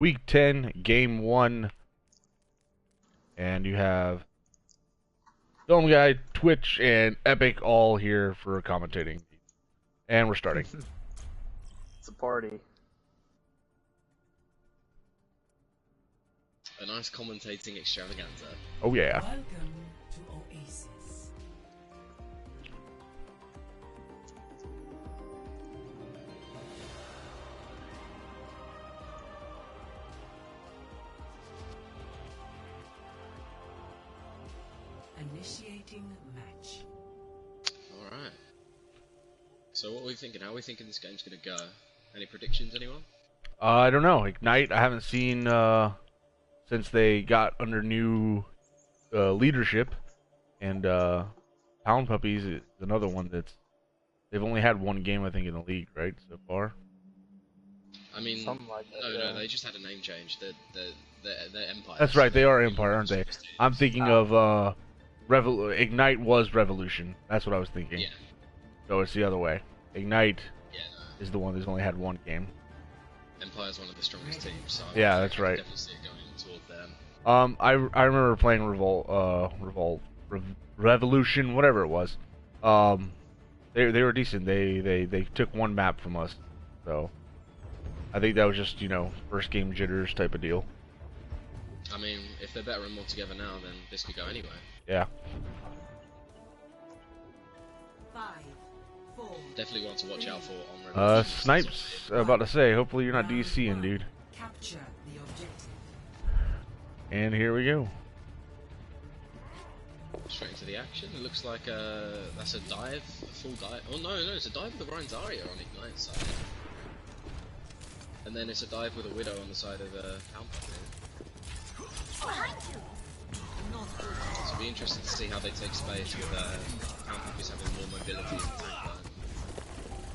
Week 10, Game 1. And you have Film Guy, Twitch, and Epic all here for commentating. And we're starting. It's a party. A nice commentating extravaganza. Oh yeah. Welcome to Oasis. Initiating match. Alright. So what are we thinking? How are we thinking this game's gonna go? Any predictions, anyone? I don't know. Ignite, I haven't seen since they got under new leadership. And Pound Puppies is another one they've only had one game, I think, in the league, right, so far? I mean, Something like that, no, yeah. they just had a name change. They're Empire. That's right, they are Empire, aren't they? I'm thinking of Ignite was Revolution. That's what I was thinking. Yeah. So it's the other way. Ignite Yeah, no. is the one that's only had one game. Empire's one of the strongest teams, so Yeah, that's right. I definitely see it going toward them. I remember playing Revolution, whatever it was. They were decent. They took one map from us, so I think that was just, you know, first game jitters type of deal. I mean, if they're better and more together now, then this could go anyway. Yeah. 5, 4. Definitely one to watch out for on Revolution. Snipes. About to say, hopefully you're not DCing, dude. Capture the objective. And here we go. Straight into the action. It looks like that's a dive, a full dive. Oh no, it's a dive with a Ryan Zarya on Ignite's side. And then it's a dive with a Widow on the side of Pound Puppy. So it'll be interesting to see how they take space with Pound Puppies having more mobility in the tank line.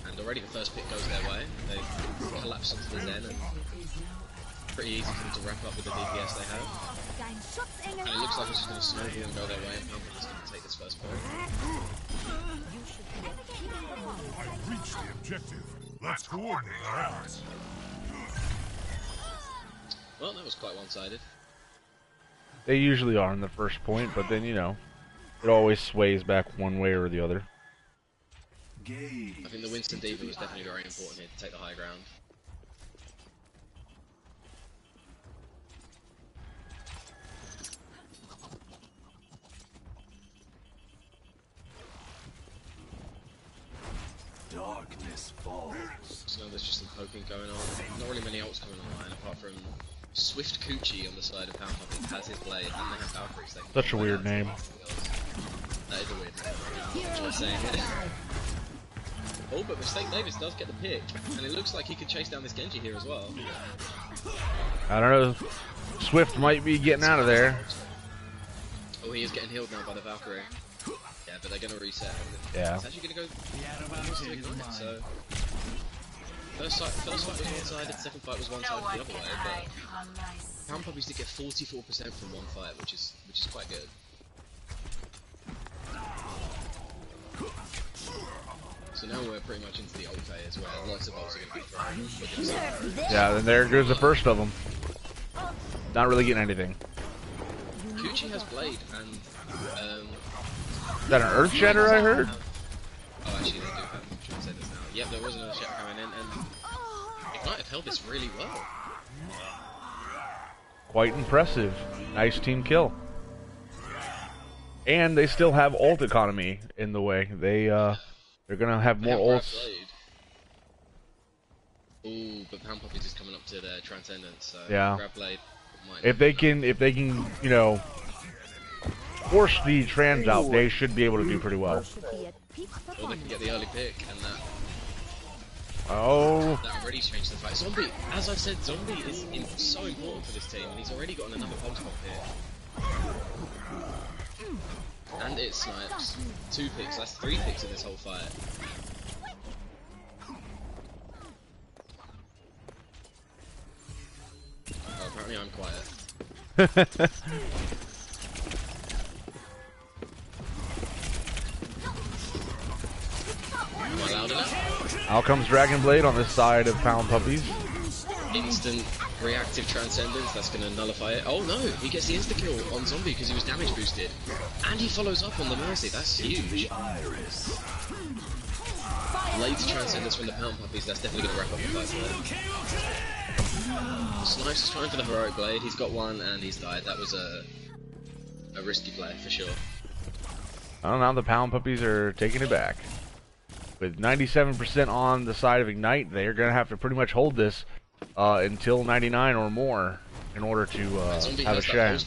And already the first pick goes their way. They collapse onto the Zen and pretty easy for them to wrap up with the DPS they have. And it looks like it's just going to snowball and go their way, and Pound Puppies going to take this first point. I've reached the objective. Let's coordinate our efforts. Well, that was quite one-sided. They usually are in the first point, but then, you know, it always sways back one way or the other. I think the Winston D.Va was definitely very important here to take the high ground. Darkness falls. So there's just some poking going on. Not really many ults coming online apart from Swift Coochie on the side of Pound Puppy has his blade, and they have Valkyries. Such a weird name. That is a weird name. Enjoy saying it. Oh, but Mistake Davis does get the pick, and it looks like he could chase down this Genji here as well. I don't know. Swift might be getting out of there. Oh, he is getting healed now by the Valkyrie. Yeah, but they're going to reset. Yeah. It's actually going to go almost to Ignite, so... First fight was one-sided, second fight was one-sided the other way, but Pound Puppies did get 44% from one fight, which is quite good. So now we're pretty much into the ult phase where lots of ults are going to be thrown. Yeah, then there goes the first of them. Not really getting anything. Coochie has Blade and Is that an Earth Shatter I heard? oh, actually they do have. I should say this now. Yep, there was an Earth Shatter coming in, and Ignite have held this really well. Quite impressive. Nice team kill. And they still have ult economy in the way. They're gonna have more ults. Ooh, but Pound Puppies is coming up to their Transcendence, so Yeah. Grab Blade might If they can, you know, force the trans out, they should be able to do pretty well. or they can get the early pick, and that Oh, already changed the fight. Zombie, as I've said, Zombie is so important for this team, and he's already gotten another pulse pop here. And it snipes. 2 picks, that's 3 picks in this whole fight. Oh, apparently I'm quiet. Am I loud enough? out comes Dragon Blade on this side of Pound Puppies. Instant reactive transcendence, that's going to nullify it. Oh no, he gets the insta-kill on Zombie because he was damage boosted. And he follows up on the Mercy, that's huge. Later transcendence from the Pound Puppies, that's definitely going to wrap up the fight there. Snipes is trying for the Heroic Blade, he's got one and he's died. That was a risky play for sure. I don't know, the Pound Puppies are taking it back. With 97% on the side of Ignite, they're going to have to pretty much hold this until 99 or more in order to have a chance.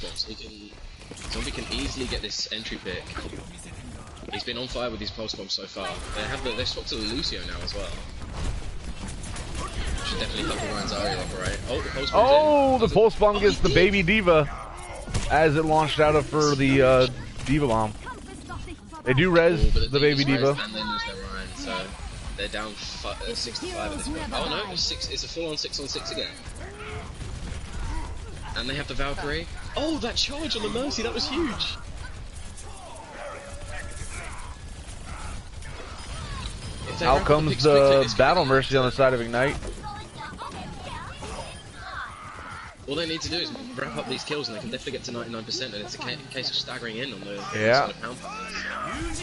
Zombie can easily get this entry pick. He's been on fire with these pulse bombs so far. They swapped to the Lucio now as well. Should definitely help the Ryan's Zarya operate. Oh, the pulse bomb's in. The pulse bomb gets the baby D.Va as it launched out of for the D.Va bomb. They do res the baby D.Va. And they lose their Ryan, so they're down 65 at this point. Oh no, it's a full-on 6-on-6 again. And they have the Valkyrie. Oh, that charge on the Mercy, that was huge! Out comes the Battle Mercy on the side of Ignite. All they need to do is wrap up these kills and they can definitely get to 99%, and it's a case of staggering in on the side of Pound Puppies.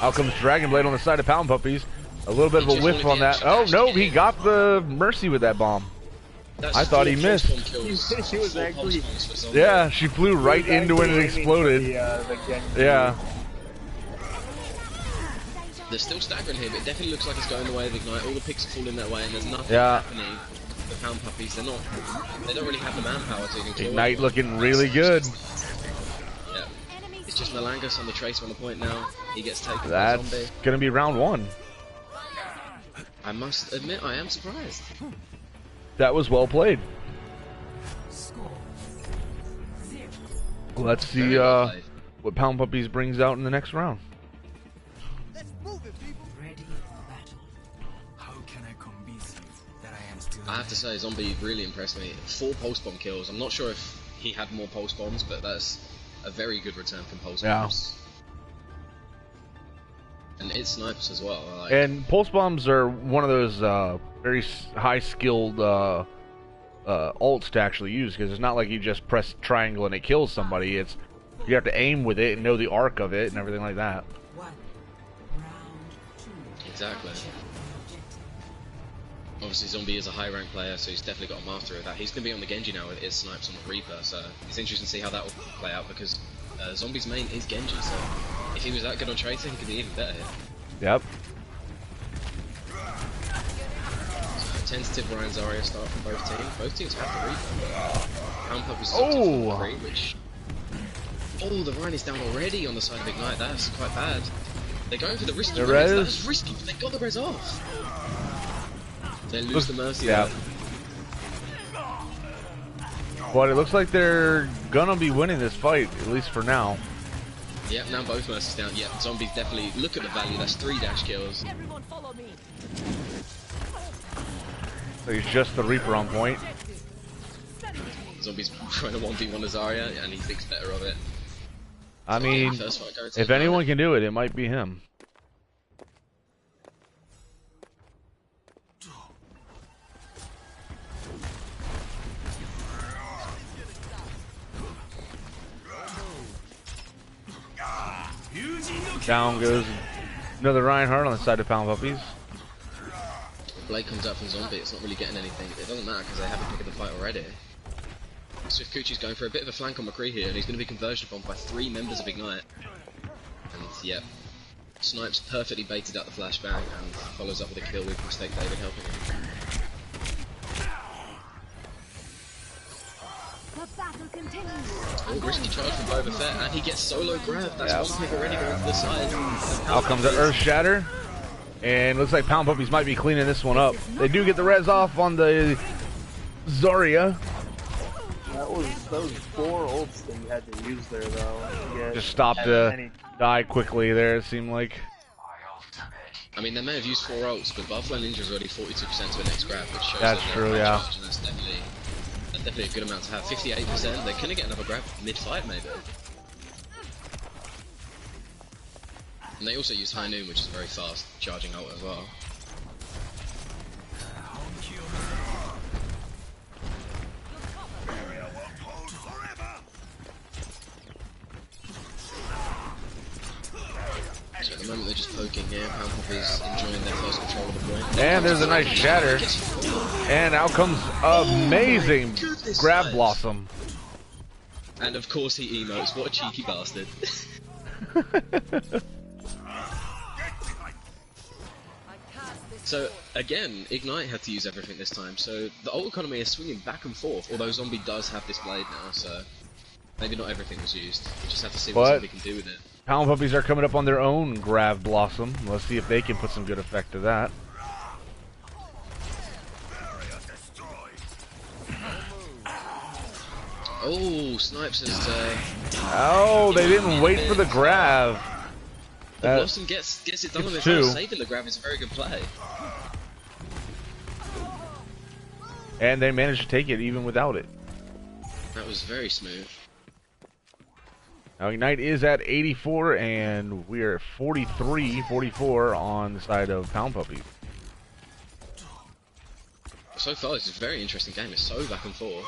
Out comes Dragon Blade on the side of Pound Puppies. A little bit of a whiff on that. Oh no, he got the Mercy with that bomb. I thought he missed. He was actually... Yeah, she flew right into it and exploded. Yeah. They're still staggering here, but it definitely looks like it's going the way of Ignite. All the picks are falling that way and there's nothing happening. The Pound Puppies, they don't really have the manpower to even Ignite looking really good. Yeah. It's just Malangas on the Tracer on the point now. He gets taken by Zombie. That's gonna be round 1. I must admit, I am surprised. That was well played. Let's see what Pound Puppies brings out in the next round. I have to say, Zombie really impressed me. 4 pulse bomb kills. I'm not sure if he had more pulse bombs, but that's a very good return from pulse bombs. And it's snipers as well. And pulse bombs are one of those very high skilled ults to actually use, because it's not like you just press triangle and it kills somebody. It's you have to aim with it and know the arc of it and everything like that. Exactly. Obviously Zombie is a high rank player, so he's definitely got a mastery of that. He's going to be on the Genji now with his snipes on the Reaper, so it's interesting to see how that will play out, because Zombie's main is Genji, so if he was that good on Tracer, he could be even better here. Yep. So, tentative Ryan Zarya start from both teams. Both teams have the Reaper. Pound Puppies is free, which... Oh, the Ryan is down already on the side of Ignite. That's quite bad. They're going for the risky res. That's risky, but they got the res off. They lose the Mercy. Yeah. But it looks like they're gonna be winning this fight, at least for now. Yep, now both Mercies down. Yep, Zombies definitely... Look at the value, that's 3 dash kills. Everyone follow me. So he's just the Reaper on point. Zombies trying to 1v1 Zarya, and he thinks better of it. I mean, if anyone can do it, it might be him. Down goes another Reinhardt on the side of Pound Puppies. Blade comes out from Zombie, it's not really getting anything. It doesn't matter because they haven't picked the fight already. Swift Coochie's going for a bit of a flank on McCree here, and he's going to be converged upon by 3 members of Ignite. And yep, Snipes perfectly baited out the flashbang and follows up with a kill with Mistake David helping him. Oh, risky charge from Boba Fett, and he gets solo grab. That's one pick already going to the side. Out comes the Earth Shatter, and looks like Pound Puppies might be cleaning this one up. They do get the res off on the Zarya. That was 4 ults that you had to use there, though. Just stop to die quickly there, it seemed like. I mean, they may have used 4 ults, but Buffalo Ninja's already 42% to the next grab, which shows that's true, yeah. Charge, and that's definitely a good amount to have. 58%, they're gonna get another grab mid-fight, maybe. And they also use High Noon, which is very fast, charging ult as well. they're just poking here. Pound Puppies enjoying their first control of the point. And there's a nice shatter. And out comes amazing Grab Blossom. And of course he emotes. What a cheeky bastard. So again, Ignite had to use everything this time. So the ult economy is swinging back and forth. Although Zombie does have this blade now, so maybe not everything was used. We just have to see what Zombie can do with it. Pound Puppies are coming up on their own Grab Blossom. Let's see if they can put some good effect to that. Oh, Snipes has. Oh, they didn't wait for the grab. Blossom gets it done on his own. Saving the grab is a very good play. And they managed to take it even without it. That was very smooth. Now Ignite is at 84, and we are at 43-44 on the side of Pound Puppies. So far, it's a very interesting game. It's so back and forth.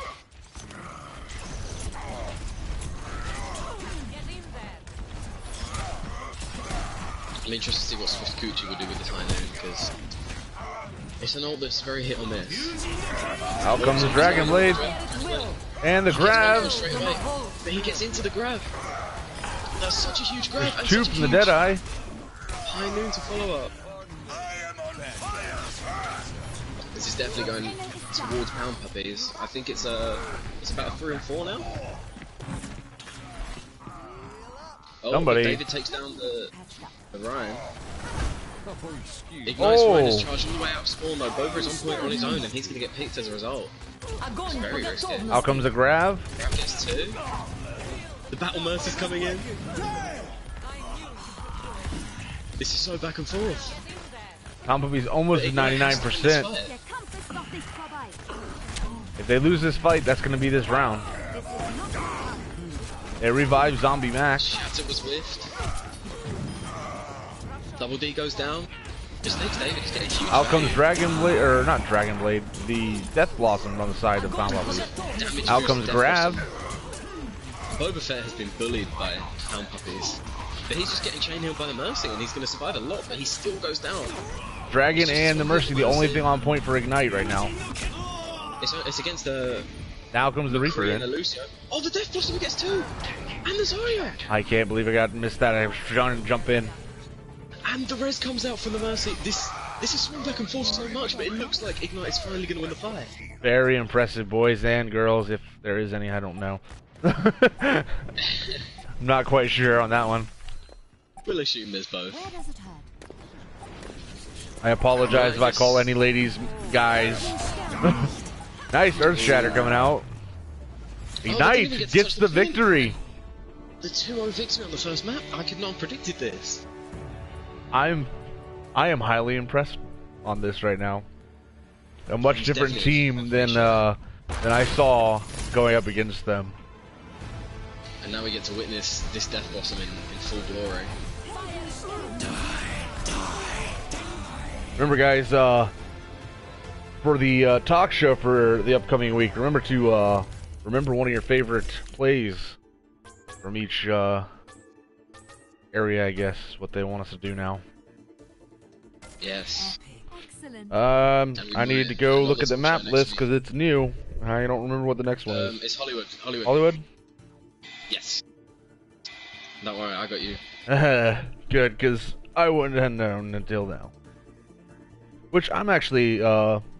I'm interested to see what Swift Coochie will do with this High Noon, because it's an ult that's very hit or miss. Out comes the Dragon Blade. And the grab. But he gets into the grab. That's such a huge grab. There's two from the Deadeye. High Noon to follow up. This is definitely going towards Pound Puppies. I think it's about 3 and 4 now. Oh, Somebody. David takes down the Ryan. Ignite's Ryan is charged all the way out of spawn though. Boba is on point on his own and he's going to get picked as a result. It's very risky. Out comes the grab. Grab gets 2. The Battle Mercy's coming in. This is so back and forth. Pound Puppies almost at 99%. If they lose this fight, that's going to be this round. It revives Zombie Max. Shatter was whiffed. Double D goes down. Just takes David. He's getting huge. Out comes Dragon Blade, or not Dragon Blade, the Death Blossom on the side of Pound Puppies. Out comes Grab. Boba Fett has been bullied by Pound Puppies. But he's just getting chain healed by the Mercy and he's going to survive a lot, but he still goes down. Dragon and the Mercy, the only thing on point for Ignite right now. It's against the... Now comes the Reaper in. Oh, the Death Blossom gets 2! And the Zarya! I can't believe I missed that. I was trying to jump in. And the res comes out from the Mercy. This is swung back and forth so much, but it looks like Ignite is finally going to win the fight. Very impressive, boys and girls. If there is any, I don't know. I'm not quite sure on that one. We'll assume there's both. I apologize if I call any ladies guys. Nice Earth Shatter coming out. Ignite gets the victory. The 2-0 victory on the first map. I could not have predicted this. I am highly impressed on this right now. A much different team than I saw going up against them. And now we get to witness this Death Blossom in full glory. Remember, guys, for the talk show for the upcoming week, remember to remember one of your favorite plays from each area, I guess, what they want us to do now. Yes. I need to go look at the map list because it's new. I don't remember what the next one is. It's Hollywood. Hollywood? Yes. Don't worry, I got you. Good, because I wouldn't have known until now. Which I'm actually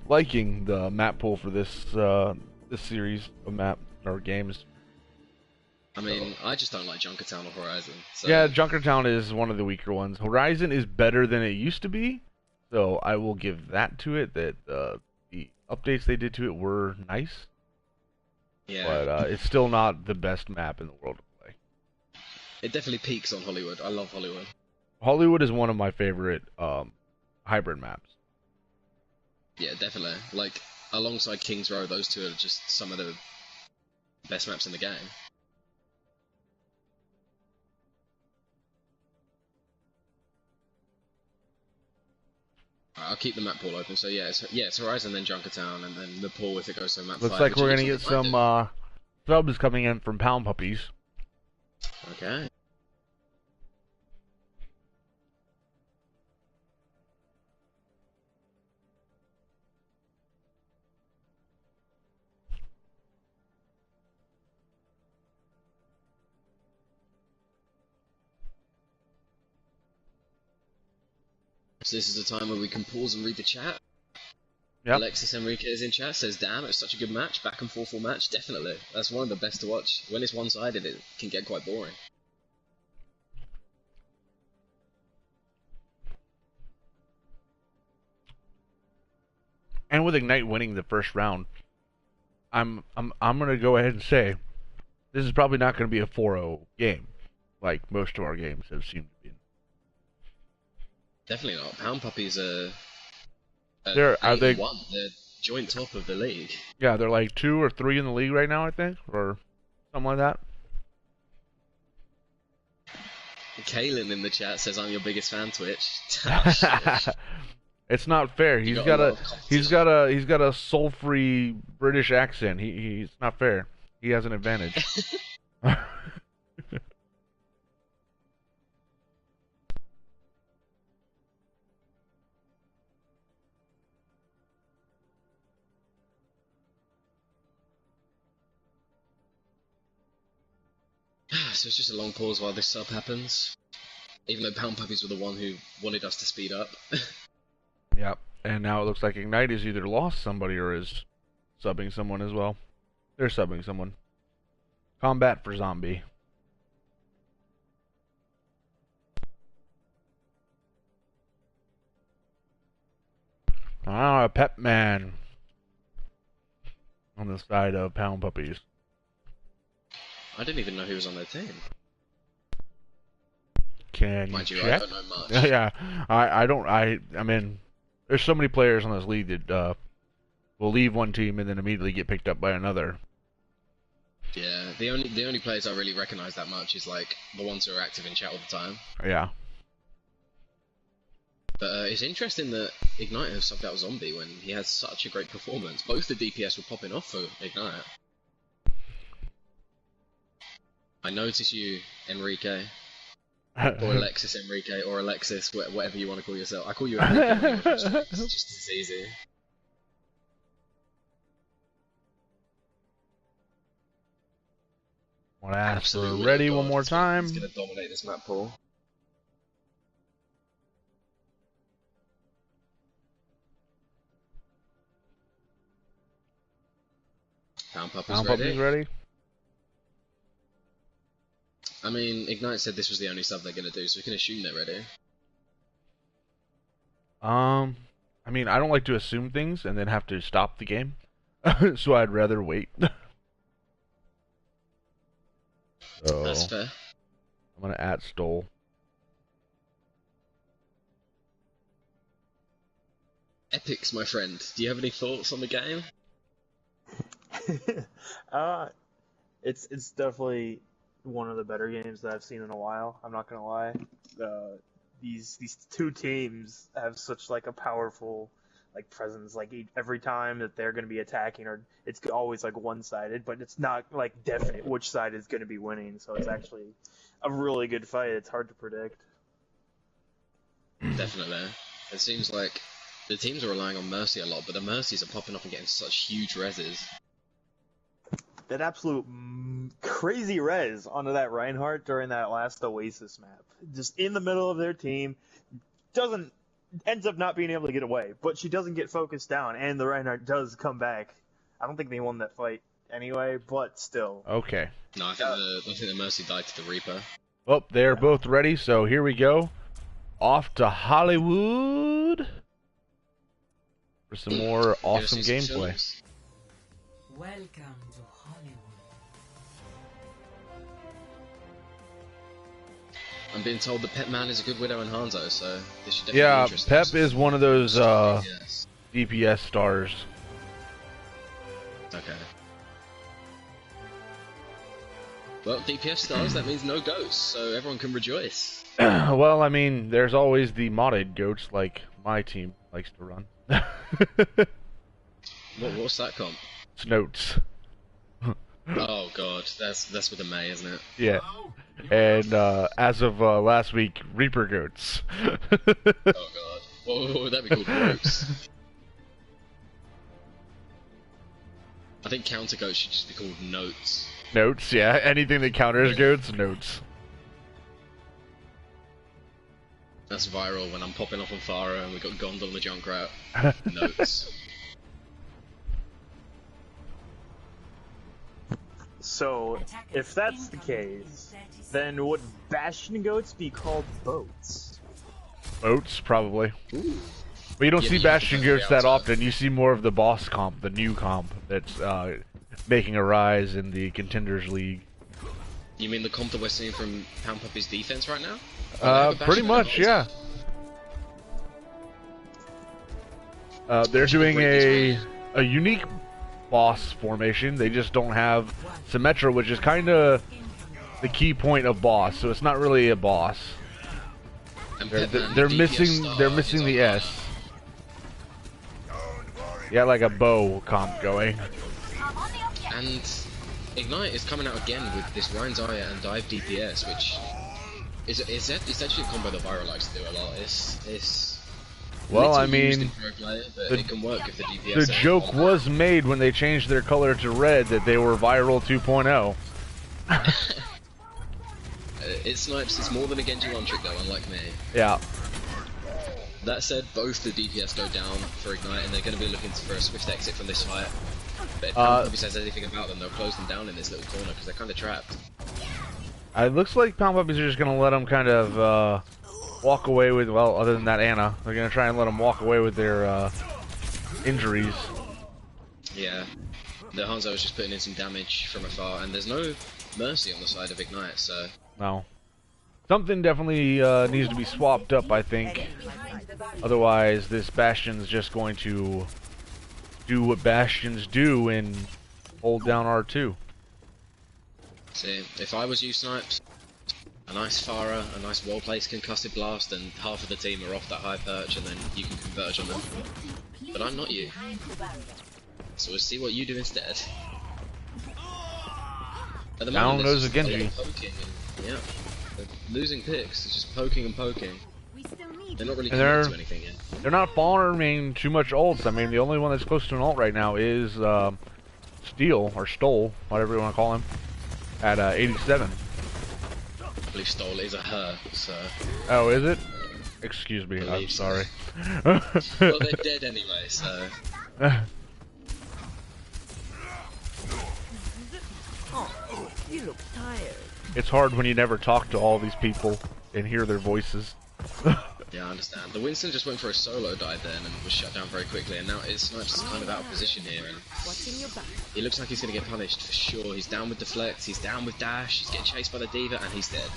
liking the map pool for this this series of map or games. I mean, I just don't like Junkertown or Horizon. So. Yeah, Junkertown is one of the weaker ones. Horizon is better than it used to be, so I will give that to it. That the updates they did to it were nice. Yeah. But it's still not the best map in the world to play. It definitely peaks on Hollywood. I love Hollywood. Hollywood is one of my favorite hybrid maps. Yeah, definitely. Like, alongside King's Row, those two are just some of the best maps in the game. Alright, I'll keep the map pool open. So yeah, it's Horizon, then Junkertown, and then the pool if it goes to map 5. Looks like we're gonna get some subs coming in from Pound Puppies. Okay. So this is the time where we can pause and read the chat. Yep. Alexis Enrique is in chat, says, damn, it's such a good match, back and forth match, definitely. That's one of the best to watch. When it's one-sided, it can get quite boring. And with Ignite winning the first round, I'm gonna go ahead and say this is probably not gonna be a 4-0 game, like most of our games have seemed to be. Definitely not. Pound Puppies are They're 8-1. They're joint top of the league. Yeah, they're like 2 or 3 in the league right now, I think, or something like that. Kalen in the chat says, I'm your biggest fan, Twitch. It's not fair. He's got a soul-free British accent. He's not fair. He has an advantage. So it's just a long pause while this sub happens. Even though Pound Puppies were the one who wanted us to speed up. Yep. And now it looks like Ignite has either lost somebody or is subbing someone as well. They're subbing someone. Combat for Zombie. Ah, Pep Man. On the side of Pound Puppies. I didn't even know who was on their team. Can Mind you you, check? I don't know much. Yeah, I mean, there's so many players on this league that will leave one team and then immediately get picked up by another. Yeah, the only players I really recognise that much is like the ones who are active in chat all the time. Yeah. But it's interesting that Ignite has subbed out Zombie when he has such a great performance. Both the DPS were popping off for Ignite. I notice you, Enrique. Or Alexis Enrique, or Alexis, whatever you want to call yourself. I call you Enrique. It's just as easy. Want to ask for Absolute ready winner one god. more time? He's going to dominate this map pool. Pound Puppy's ready. I mean, Ignite said this was the only sub they're going to do, so we can assume they're ready. I mean, I don't like to assume things and then have to stop the game, so I'd rather wait. So, That's fair. I'm gonna @ Stole. Epics, my friend. Do you have any thoughts on the game? It's definitely one of the better games that I've seen in a while. I'm not gonna lie. These two teams have such like a powerful like presence. Like every time that they're gonna be attacking, or it's always like one-sided, but it's not like definite which side is gonna be winning. So it's actually a really good fight. It's hard to predict. Definitely. It seems like the teams are relying on Mercy a lot, but the Mercies are popping up and getting such huge reses. That absolute crazy res onto that Reinhardt during that last Oasis map. Just in the middle of their team, ends up not being able to get away, but she doesn't get focused down, and the Reinhardt does come back. I don't think they won that fight anyway, but still. Okay. No, I think the Mercy died to the Reaper. Well, they're both ready, so here we go. Off to Hollywood for some more awesome gameplay. Welcome to Hollywood. I'm being told that Pep Man is a good Widow and Hanzo, so this should definitely be interesting. Pep is one of those Yes. DPS stars. Okay. Well, DPS stars, that means no ghosts, so everyone can rejoice. Well, I mean, there's always the modded goats like my team likes to run. What's that comp? Snoats. Oh god, that's with a May, isn't it? Yeah. And as of last week, Reaper goats. Oh god. What would that be called? Ropes? I think counter goats should just be called notes. Notes, yeah. Anything that counters goats, notes. That's viral when I'm popping off on Farah and we got Gondor the Junkrat. Notes. So, if that's the case, then would Bastion Goats be called boats? Boats, probably. Ooh. But you don't Yeah, see but you Bastion can Goats that outside. often. You see more of the boss comp, the new comp, that's making a rise in the Contenders League. You mean the comp that we're seeing from Pound Puppy's defense right now? Oh, they have a Pretty Bastion much, Goat. yeah. They're doing break a unique boss formation. They just don't have Symmetra, which is kind of the key point of boss. So it's not really a boss. And They're Petman, they're the DPS missing star, they're is missing on the fire. S. Yeah, like a bow comp going. And Ignite is coming out again with this Ryan's Eye and Dive DPS, which it's actually a combo that Viral likes to do a lot. It's Well, little I used mean, in pro play, but the- it can work if the DPS. the ain't joke on. was made when they changed their color to red that they were viral 2.0. It snipes. It's more than a Genji one trick though, unlike me. Yeah. That said, both the DPS go down for Ignite, and they're going to be looking for a swift exit from this fight. But if Pound says anything about them, they'll close them down in this little corner because they're kind of trapped. It looks like Pound Puppies are just gonna let them kind of walk away with, well, other than that Anna, they're gonna try and let them walk away with their injuries. Yeah, the Hanzo is just putting in some damage from afar, and there's no mercy on the side of Ignite, so... No. Something definitely needs to be swapped up, I think. Otherwise, this Bastion's just going to do what Bastions do and hold down R2. See, if I was you, Snipes, a nice Farah, a nice well-placed concussive blast, and half of the team are off that high perch, and then you can converge on them. But I'm not you. So we'll see what you do instead. At the Down moment, goes it's the just a lot Genji. of poking and, yeah, they're losing picks, it's just poking and poking. They're not really And they're- committed to anything yet. They're not farming too much ults. I mean, the only one that's close to an ult right now is Steel, or Stole, whatever you want to call him, at 87. I believe Stole is a her, so... Oh, is it? Excuse me, I'm Believe so. sorry. Well, they're dead anyway, so... You look tired. It's hard when you never talk to all these people and hear their voices. Yeah, I understand. The Winston just went for a solo dive then and was shut down very quickly, and now Snipes is kind of out of position here, and Watching your back. he looks like he's going to get punished for sure. He's down with Deflect, he's down with Dash, he's getting chased by the Diva, and he's dead.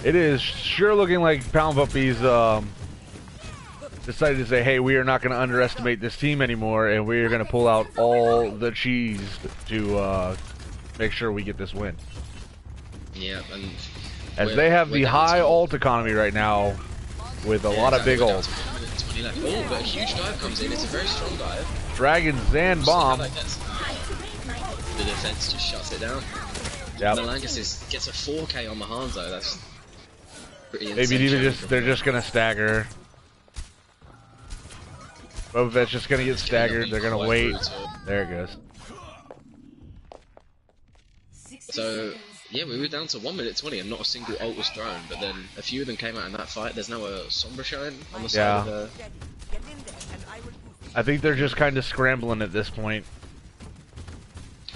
It is sure looking like Pound Puppies decided to say, hey, we are not going to underestimate this team anymore, and we are going to pull out all the cheese to make sure we get this win. Yeah, and... As they have the down high to- ult economy right now, with a Yeah, lot of exactly, big we're down ults. to 1 minute 20 left. Oh, but a huge dive comes in, it's a very strong dive. Dragons and See how Bomb. that gets- The defense just shuts it down. Yep. Melangus gets a 4k on the Hanzo, that's pretty insane. Maybe even showing just from they're him. just gonna stagger. Boba Fett's just gonna get It's gonna staggered. be They're gonna quite wait. brutal. There it goes. So, yeah, we were down to 1 minute 20 and not a single ult was thrown, but then a few of them came out in that fight. There's now a Sombra showing on the side Yeah. of the... Get in there and I will boost I think they're just kind of scrambling at this point.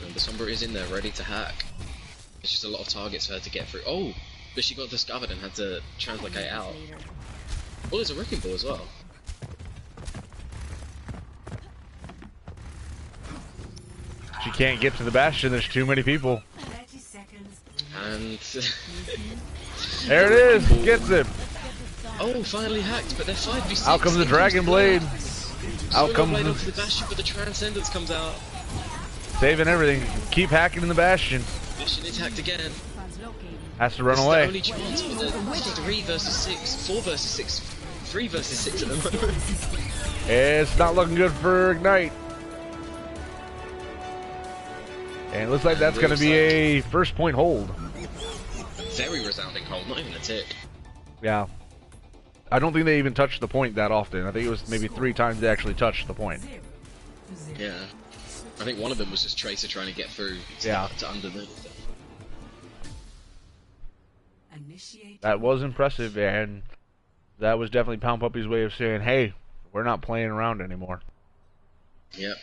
And the Sombra is in there, ready to hack. It's just a lot of targets for her to get through. Oh! But she got discovered and had to translocate out. Oh, there's a Wrecking Ball as well. She can't get to the Bastion. There's too many people. 30 seconds. And... There it is. Gets it. oh, finally hacked, but they're 5v6. Out comes the Dragon Blade. Out comes Blade the, onto the Bastion, but the Transcendence comes out. saving everything. Keep hacking in the Bastion. Bastion is hacked again. Has to run It's the away. only chance, but they're 3 versus 6, 4 versus 6, 3 versus 6 at the moment. It's not looking good for Ignite. And it looks like that's going to be a first point hold. Very resounding hold, not even a tick. Yeah. I don't think they even touched the point that often. I think it was maybe 3 times they actually touched the point. Yeah. I think one of them was just Tracer trying to get through to, Yeah. to underneath. Initiate. That was impressive, and That was definitely Pound Puppy's way of saying, hey, we're not playing around anymore. Yep.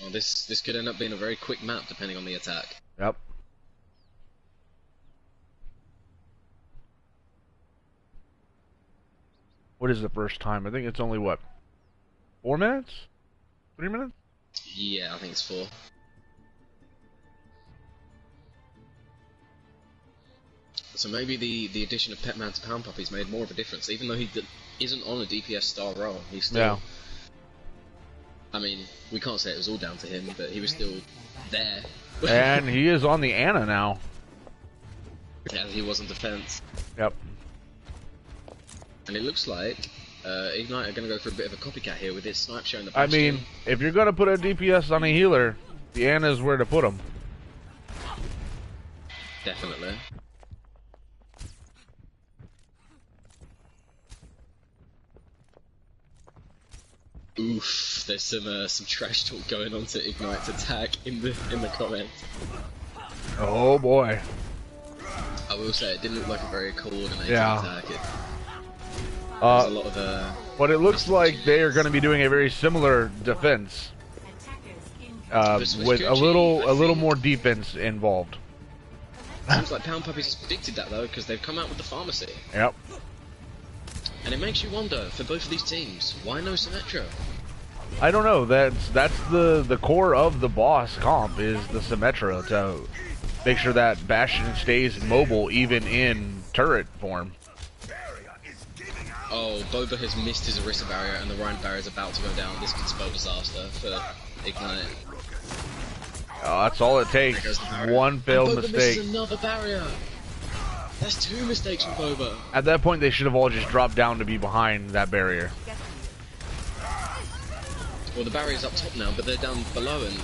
Well, this could end up being a very quick map depending on the attack. Yep. What is the first time? I think it's only, what, 4 minutes? 3 minutes? Yeah, I think it's 4. So maybe the addition of Pet Man to Pound Puppies made more of a difference, even though he isn't on a DPS star role. He's still. Yeah. I mean, we can't say it was all down to him, but he was still there. And he is on the Ana now. Yeah, he was on defense. Yep. And it looks like Ignite are going to go for a bit of a copycat here with his snipe showing the I bastion. mean, if you're going to put a DPS on a healer, the Ana is where to put him. Definitely. Oof, there's some trash talk going on to Ignite's attack in the comments. Oh boy. I will say it didn't look like a very coordinated Yeah. attack. There's a lot of But it looks like they are going to be doing a very similar defense, with a little more defense involved. Seems like Pound Puppies has predicted that though, because they've come out with the pharmacy. Yep. And it makes you wonder, for both of these teams, why no Symmetra? I don't know. That's the core of the boss comp is the Symmetra to make sure that Bastion stays mobile even in turret form. Oh, Boba has missed his Orisa barrier and the Rhine barrier is about to go down. This could spell disaster for Ignite. Oh, that's all it takes. There goes the barrier. One failed Boba mistake. misses another barrier. That's 2 mistakes from Boba. At that point, they should have all just dropped down to be behind that barrier. Well, the barrier's up top now, but they're down below and...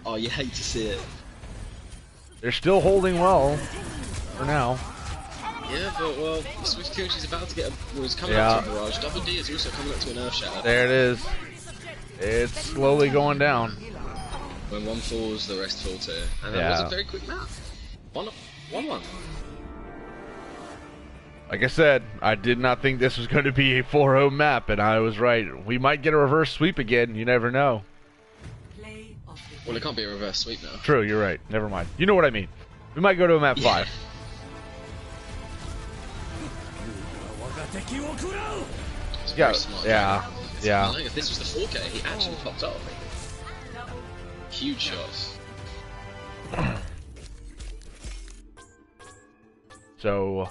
Oh, you hate to see it. They're still holding well for now. Yeah, but well, Swift Kyoshi's about to get was coming up to a barrage. Double D is also coming up to an Earth Shatter. There it is. It's slowly going down. When one falls, the rest fall too. And that Yeah. was a very quick map. 1-1. Like I said, I did not think this was going to be a 4-0 map, and I was right. We might get a reverse sweep again. You never know. Well, it can't be a reverse sweep now. True, you're right. Never mind. You know what I mean. We might go to a map 5. It's a Yeah, very smart yeah, guy. yeah. If this was the 4K, he actually popped off. Huge shots. So,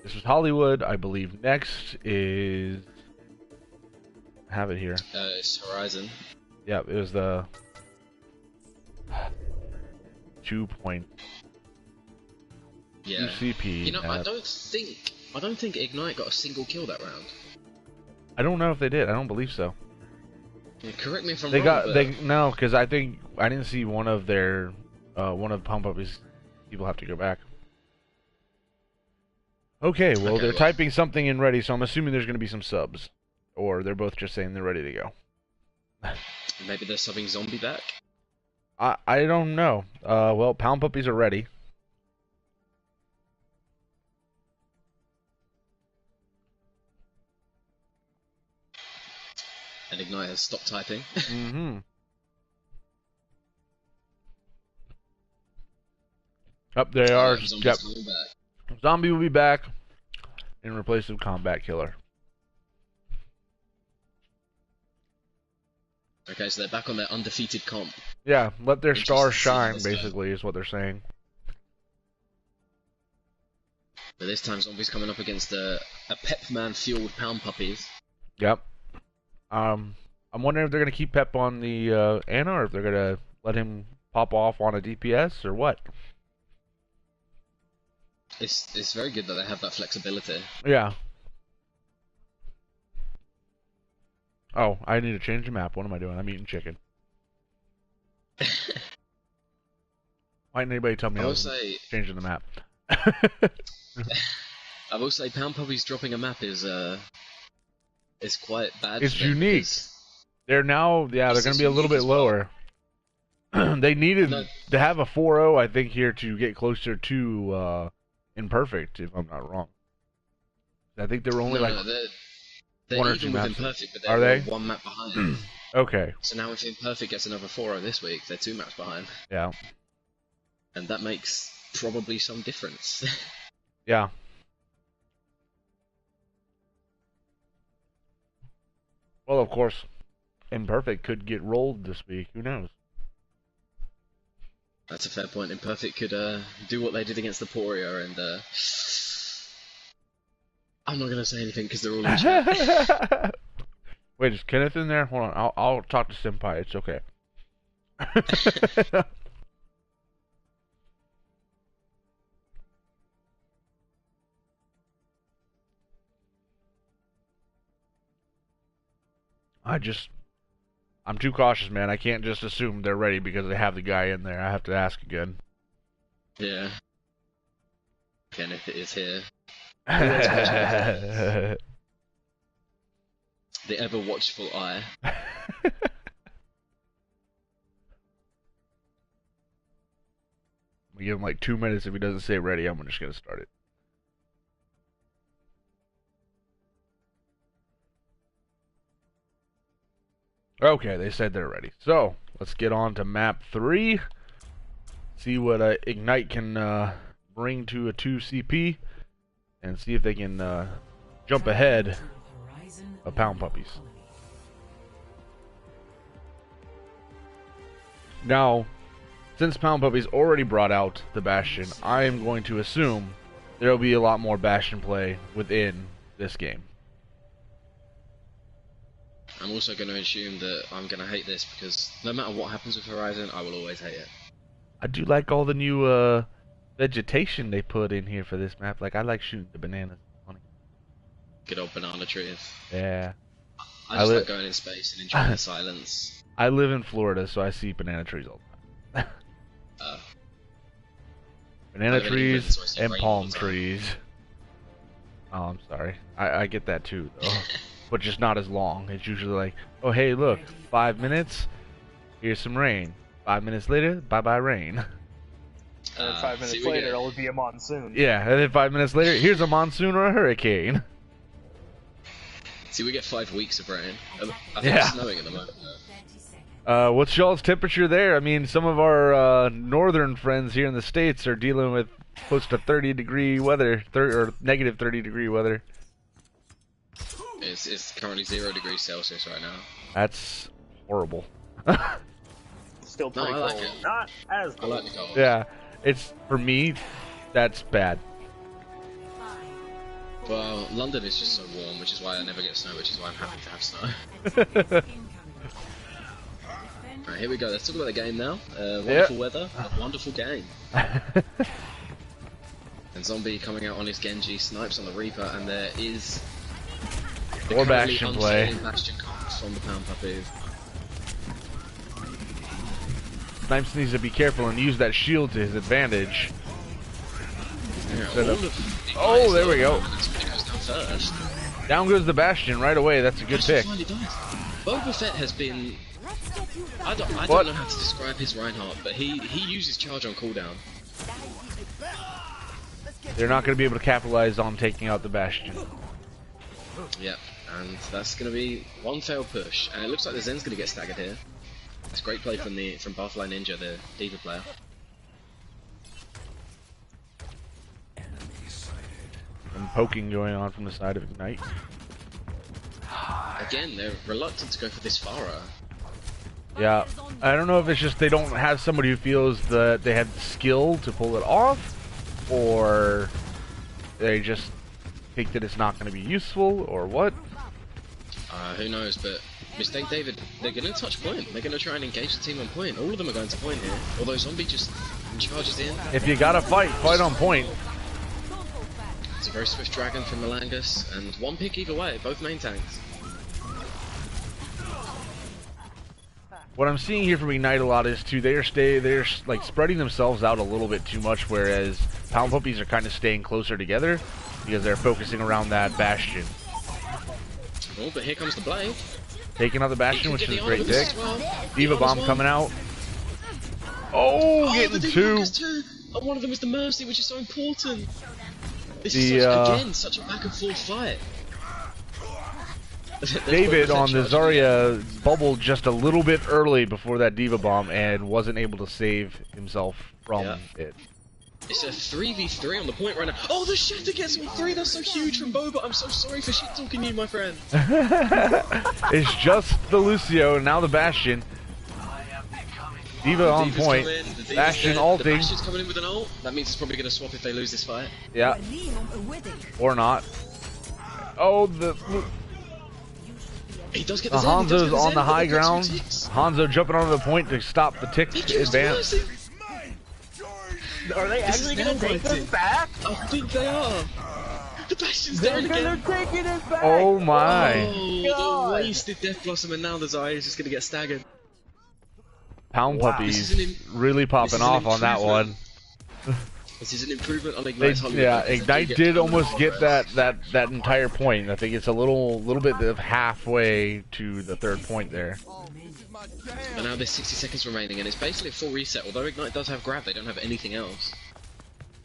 this was Hollywood. I believe next is... I have it here. It's Horizon. Yeah, it was the 2 point Yeah. UCP. You know, I don't think Ignite got a single kill that round. I don't know if they did. I don't believe so. Yeah, correct me if I'm They wrong. got no, because I think I didn't see one of their one of Pump Up's people have to go back. Okay, well they're typing something in ready, so I'm assuming there's going to be some subs, or they're both just saying they're ready to go. Maybe they're subbing Zombie back. I don't know. Well, Pound Puppies are ready. And Ignite has stopped typing. Mm-hmm. Up they are. Zombie's Yep. coming back. Zombie will be back in replace of Combat Killer. Okay, so they're back on their undefeated comp. Yeah, let their Interesting stars to see shine, this guy. basically, is what they're saying. But this time Zombie's coming up against a Pepman-fueled Pound Puppies. Yep. I'm wondering if they're going to keep Pep on the Ana, or if they're going to let him pop off on a DPS, or what. It's very good that they have that flexibility. Yeah. Oh, I need to change the map. What am I doing? I'm eating chicken. Why didn't anybody tell me I was changing the map? I will say Pound Puppies dropping a map is quite bad. It's for them unique. because They're now, yeah, they're going to be a little bit unique as well. lower. They needed to have a 4-0, I think, here to get closer to Imperfect, if I'm not wrong. I think there were only like they're one or even two with maps. Imperfect, but Are they're they? one map behind. Okay. So now if Imperfect gets another 4-0 this week, they're 2 maps behind. Yeah. And that makes probably some difference. Yeah. Well, of course, Imperfect could get rolled this week. Who knows? That's a fair point. Imperfect could do what they did against the Poria, and I'm not gonna say anything because they're all in chat. Wait, is Kenneth in there? Hold on, I'll talk to Senpai. It's okay. I'm too cautious, man. I can't just assume they're ready because they have the guy in there. I have to ask again. Yeah. Kenneth is here. The The ever watchful eye. We give him like 2 minutes. If he doesn't say ready, I'm just gonna start it. Okay, they said they're ready. So let's get on to map 3. See what Ignite can bring to a 2 CP, and see if they can jump ahead of Pound Puppies. Now, since Pound Puppies already brought out the Bastion, I am going to assume there will be a lot more Bastion play within this game. I'm also going to assume that I'm going to hate this because no matter what happens with Horizon, I will always hate it. I do like all the new vegetation they put in here for this map. Like, I like shooting the bananas. Good old banana trees. Yeah. I just like going in space and enjoying the silence. I live in Florida, so I see banana trees all the time. Banana trees so and palm trees. Oh, I'm sorry. I get that too, though. But just not as long. It's usually like, oh, hey, look, 5 minutes, here's some rain. 5 minutes later, bye-bye rain. And then 5 minutes later, it'll be a monsoon. Yeah, and then 5 minutes later, here's a monsoon or a hurricane. See, we get 5 weeks of rain. I think Yeah. it's snowing at the moment. What's y'all's temperature there? I mean, some of our northern friends here in the States are dealing with close to 30-degree weather, or negative 30-degree weather. It's currently 0 degrees Celsius right now. That's horrible. Still pretty I like cold. it. Not as I cold. like the cold. Yeah, it's, for me, that's bad. Well, London is just so warm, which is why I never get snow, which is why I'm happy to have snow. Right, here we go. Let's talk about the game now. Wonderful weather, a wonderful game. And Zombie coming out on his Genji, snipes on the Reaper, and there is More Bastion play. Bastion comes from the Pound Puppies. Snipes needs to be careful and use that shield to his advantage. Yeah, Oh, there we go. It goes down first. Down goes the Bastion right away. That's a good pick. Finally dies. Boba Fett has been... I don't know how to describe his Reinhardt, but he uses charge on cooldown. They're not going to be able to capitalize on taking out the Bastion. Yep, and that's going to be one failed push, and it looks like the Zen's going to get staggered here. It's great play from Barfly Ninja, the D.Va player. And poking going on from the side of Ignite. Again, they're reluctant to go for this Pharah. Yeah, I don't know if it's just they don't have somebody who feels that they have the skill to pull it off, or they just think that it's not going to be useful, or what. Who knows, but Mistake David, they're going to touch point. They're going to try and engage the team on point. All of them are going to point here, although Zombie just charges in. If you gotta fight on point. It's a very swift dragon from Malangus, and one pick either way, both main tanks. What I'm seeing here from Ignite a lot is too they're like spreading themselves out a little bit too much, whereas Pound Puppies are kind of staying closer together because they're focusing around that Bastion. Oh, but here comes the blade. Taking out the Bastion, which is a great pick. Well. D.Va bomb coming out. Oh, getting the two. And one of them is the Mercy, which is so important. This The, is again such a back and forth fight. David on the Zarya bubbled just a little bit early before that Diva Bomb and wasn't able to save himself from it. It's a 3v3 on the point right now. Oh, the Shatter gets me 3. That's so huge from Boba. I'm so sorry for shit talking you, my friend. It's just the Lucio and now the Bastion. Diva on point. Bastion ulting. Bastion's coming in with an ult. That means it's probably going to swap if they lose this fight. Yeah. Or not. Oh, He does get the Hanzo's on the high ground. Hanzo jumping onto the point to stop the tick advance. Are they actually gonna take this back? I think they are. The Bastion's down again. They're taking it back. Oh my. Oh, the wasted Death Blossom, and now the Zarya is just going to get staggered. Pound Puppies really popping off on that one. This is an improvement on Ignite's Ignite did almost get that entire point. I think it's a little bit of halfway to the third point there. And now there's 60 seconds remaining, and it's basically a full reset. Although Ignite does have grab, they don't have anything else.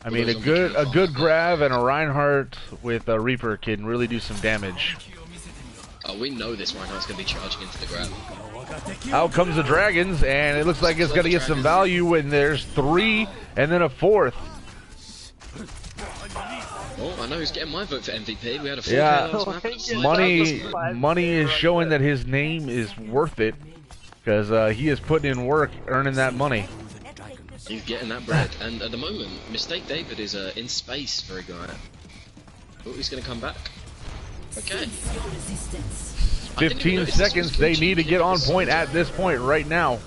I mean, a good grab and a Reinhardt with a Reaper can really do some damage. Oh, we know this Reinhardt's going to be charging into the grab. Out comes the Dragons, and it looks like it's going to get some value when there's 3 and then a 4th. Oh, I know who's getting my vote for MVP. We had a 4 Money is showing that his name is worth it because he is putting in work, earning that money. He's getting that bread, and at the moment, Mistake David is in space for Ignite. Oh, he's going to come back. Okay. 15 seconds. They need to get on point at this point right now.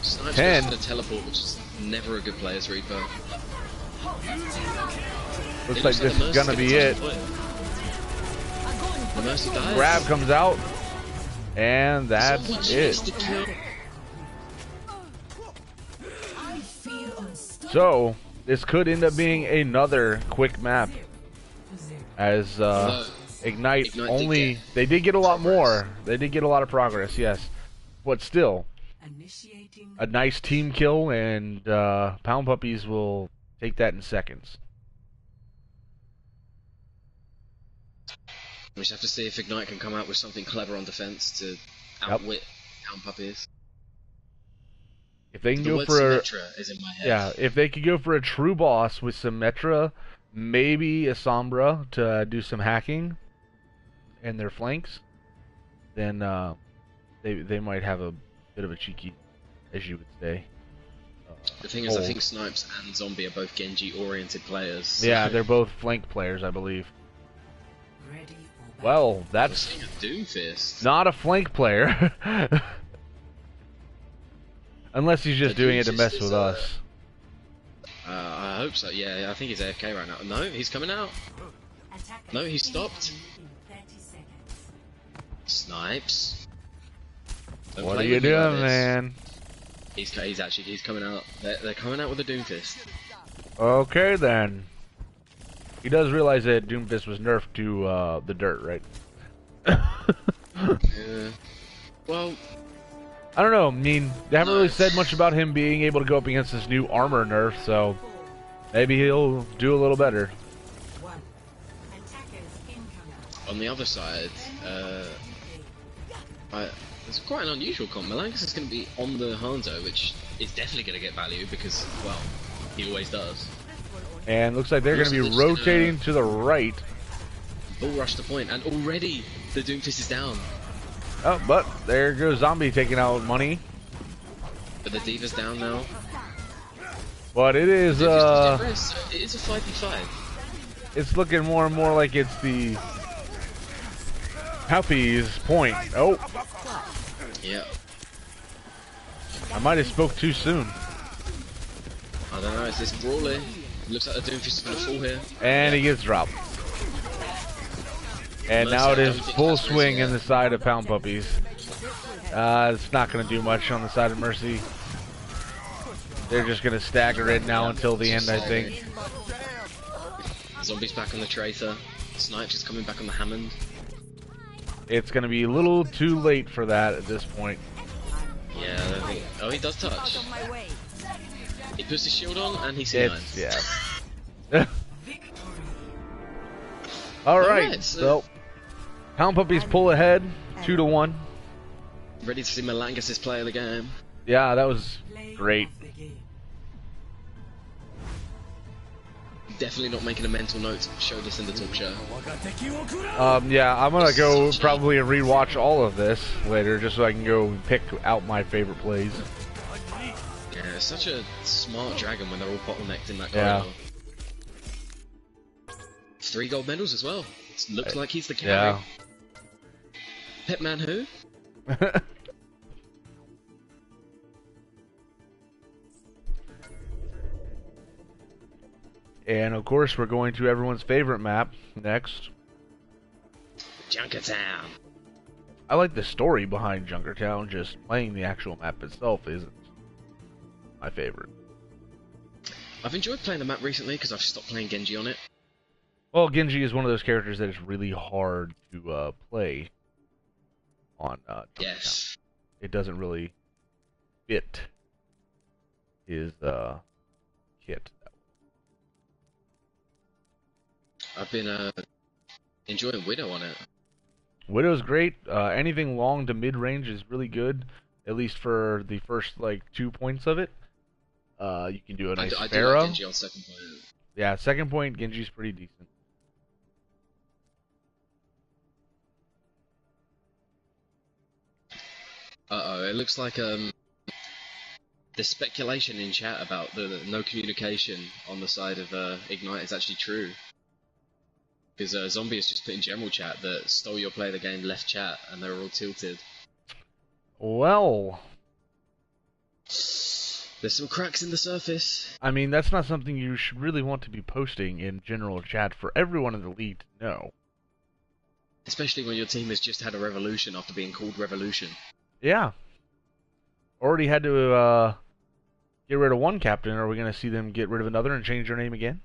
Snipes 10. goes for the teleport, which is never a good play as Reaper. Looks like this is gonna be it. The Mercy dies. Grab comes out, and that's it. So this could end up being another quick map, as Ignite only they did get a lot more. They did get a lot of progress, yes, but still a nice team kill, and Pound Puppies will take that in seconds. We just have to see if Ignite can come out with something clever on defense to outwit Pound Puppies. If they can The go word for Symmetra is in my head. if they could go for a true boss with Symmetra, maybe a Sombra to do some hacking in their flanks, then they might have a bit of a cheeky, as you would say. The thing is, I think Snipes and Zombie are both Genji-oriented players. So Yeah, they're both flank players, I believe. Well, that's a Doomfist. not a flank player. Unless he's just doing it to mess with us. I hope so. Yeah, I think he's AFK right now. No, he's coming out. No, he stopped. Snipes. Don't What are play you with me like doing, this. man? He's coming out. They're coming out with a Doomfist. Okay, then. He does realize that Doomfist was nerfed to the dirt, right? Yeah. Well, I don't know. I mean, they haven't really said much about him being able to go up against this new armor nerf, so maybe he'll do a little better. on the other side, it's quite an unusual comp. Malangas is going to be on the Hanzo, which is definitely going to get value because, well, he always does. And looks like they're going to be rotating to the right. Bull rush the point, and already the Doomfist is down. Oh, but there goes Zombie taking out money. But the Diva's down now. But it is, It is a 5v5. it's looking more and more like it's the Puppies point. Oh, Yeah. I might have spoke too soon. I don't know, it's this brawler. Looks like the Doomfist is going to fall here. And he gets dropped. And now it is full swing in the side of Pound Puppies. It's not going to do much on the side of Mercy. They're just going to stagger it now until the end, I think. Zombie's back on the Tracer. Snipes is coming back on the Hammond. It's going to be a little too late for that at this point. Yeah, I don't think... Oh, he does touch. My way. He puts his shield on and he It's, C9s. yeah. All right, Alright, so Pound Puppies pull ahead, 2-1. Ready to see Malangas' play of the game. Yeah, that was Play great. of the game. Definitely not making a mental note to show this in the talk show. Yeah, I'm gonna go probably and rewatch all of this later, just so I can go pick out my favorite plays. Yeah, it's such a smart dragon when they're all bottlenecked in that Yeah. corridor. 3 gold medals as well. It looks like he's the carry. Yeah. Petman who? And of course, we're going to everyone's favorite map next. Junkertown. I like the story behind Junkertown, just playing the actual map itself isn't my favorite. I've enjoyed playing the map recently because I've stopped playing Genji on it. Well, Genji is one of those characters that is really hard to play on Junkertown. Yes. It doesn't really fit his kit. I've been enjoying Widow on it. Widow's great. Anything long to mid-range is really good, at least for the first, like, 2 points of it. You can do a nice I do Pharah. like Genji on second point. Yeah, second point, Genji's pretty decent. Uh-oh, it looks like the speculation in chat about the no communication on the side of Ignite is actually true. Because Zombie has just put in general chat that stole your play of the game left chat, and they're all tilted. Well, There's some cracks in the surface. I mean, that's not something you should really want to be posting in general chat for everyone in the league to know. Especially when your team has just had a revolution after being called Revolution. Yeah. Already had to get rid of one captain. Are we going to see them get rid of another and change their name again?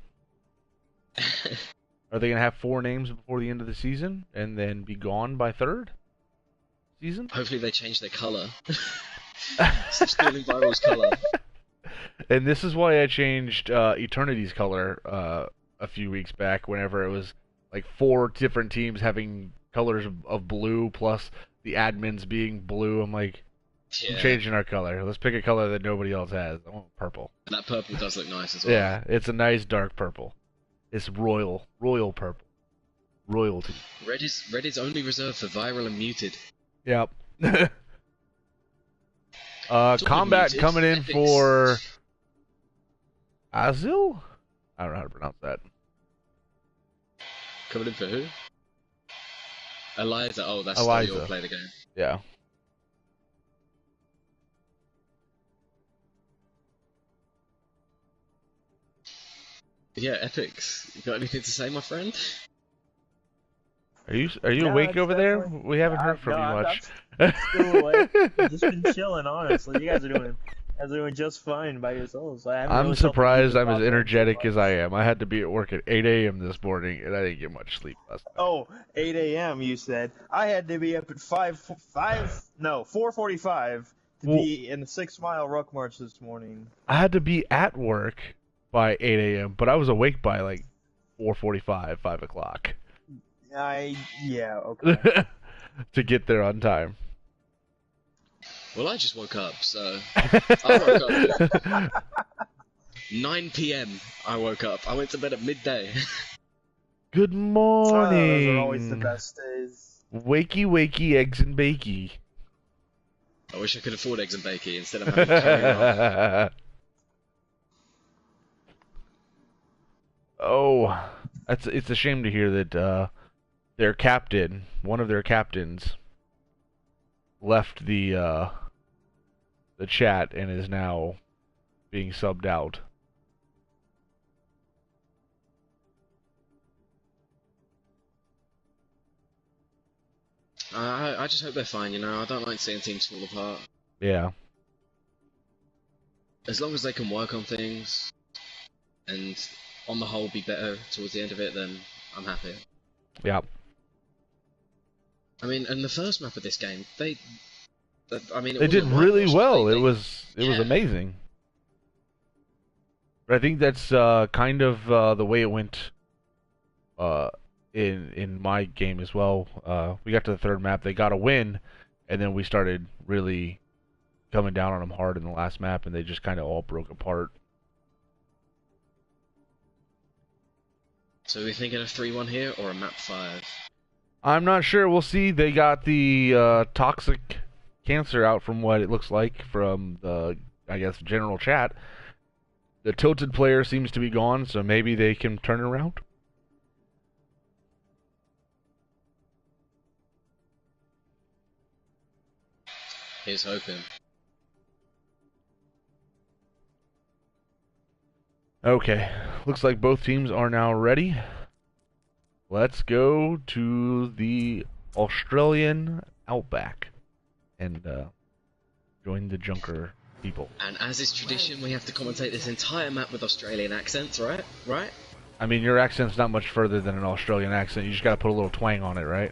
Are they going to have 4 names before the end of the season and then be gone by 3rd season? Hopefully they change their colour. Stop stealing Viral's colour. And this is why I changed Eternity's color a few weeks back whenever it was like 4 different teams having colors of blue plus the admins being blue. I'm like, Yeah. I'm changing our color. Let's pick a color that nobody else has. I want purple. And that purple does look nice as well. Yeah, it's a nice dark purple. It's royal purple. Royalty. Red is only reserved for Viral and Muted. Yep. Talking Combat muted, coming in Epics. for Azil? I don't know how to pronounce that. Coming in for who? Eliza. Oh, that's Eliza. how you'll play the game. Yeah. Yeah, Epics. You got anything to say, my friend? Are you Yeah, awake it's over there? definitely- We haven't heard from you I'm much. still awake. I've just been chilling, honestly. You guys are doing just fine by yourselves. I haven't I'm really felt the surprised need to I'm as talk about energetic it. as I am. I had to be at work at 8 a.m. this morning, and I didn't get much sleep last night. Oh, 8 a.m. you said. I had to be up at 4:45 to Well- be in the 6 Mile Ruck March this morning. I had to be at work by 8 a.m., but I was awake by like 4:45, 5 o'clock Yeah, okay. to get there on time. Well, I just woke up, so I woke up. 9 p.m. I woke up. I went to bed at midday. Good morning. Those are always the best days. Wakey, wakey, eggs and bakey. I wish I could afford eggs and bacon instead of having to carry them. Oh, it's a shame to hear that their captain, one of their captains, left the chat and is now being subbed out. I just hope they're fine, you know. I don't like seeing teams fall apart. Yeah. As long as they can work on things and on the whole be better towards the end of it, then I'm happy. Yeah. I mean, and the first map of this game, they did They really whitewashed. well. They- It was yeah. amazing. But I think that's kind of the way it went in my game as well. We got to the third map, they got a win, and then we started really coming down on them hard in the last map, and they just kind of all broke apart. So we're thinking of 3-1 here or a map 5? I'm not sure. We'll see. They got the toxic cancer out from what it looks like from the, I guess, general chat. The tilted player seems to be gone, so maybe they can turn it around. Here's hoping. Okay. Looks like both teams are now ready. Let's go to the Australian Outback and join the Junker people. And as is tradition, we have to commentate this entire map with Australian accents, right? Right? I mean, your accent's not much further than an Australian accent. You just gotta put a little twang on it, right?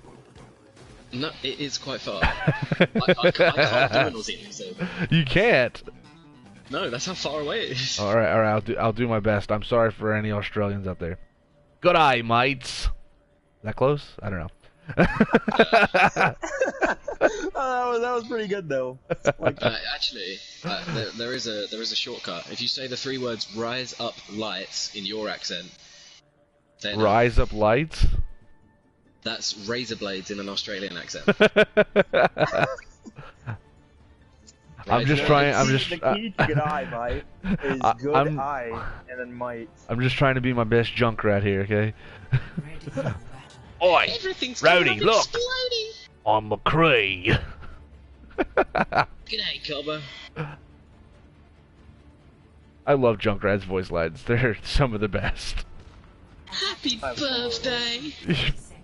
No, it is quite far. I can't do an Aussie accent. You can't. No, that's how far away it is. All right. I'll do my best. I'm sorry for any Australians out there. Good eye, mates. Is that close? I don't know. That was pretty good though. Actually, there is a shortcut. If you say the 3 words "rise up lights" in your accent, then Rise up lights. that's razor blades in an Australian accent. I'm just trying. I'm just. The key to good eye, mate, is good eye and then might. I'm just trying to be my best Junkrat here, okay? Ready for battle. Oi, Everything's Rowdy, kind of look. exploding. I'm McCree. G'day, Cobber. I love Junkrat's voice lines. They're some of the best. Happy birthday.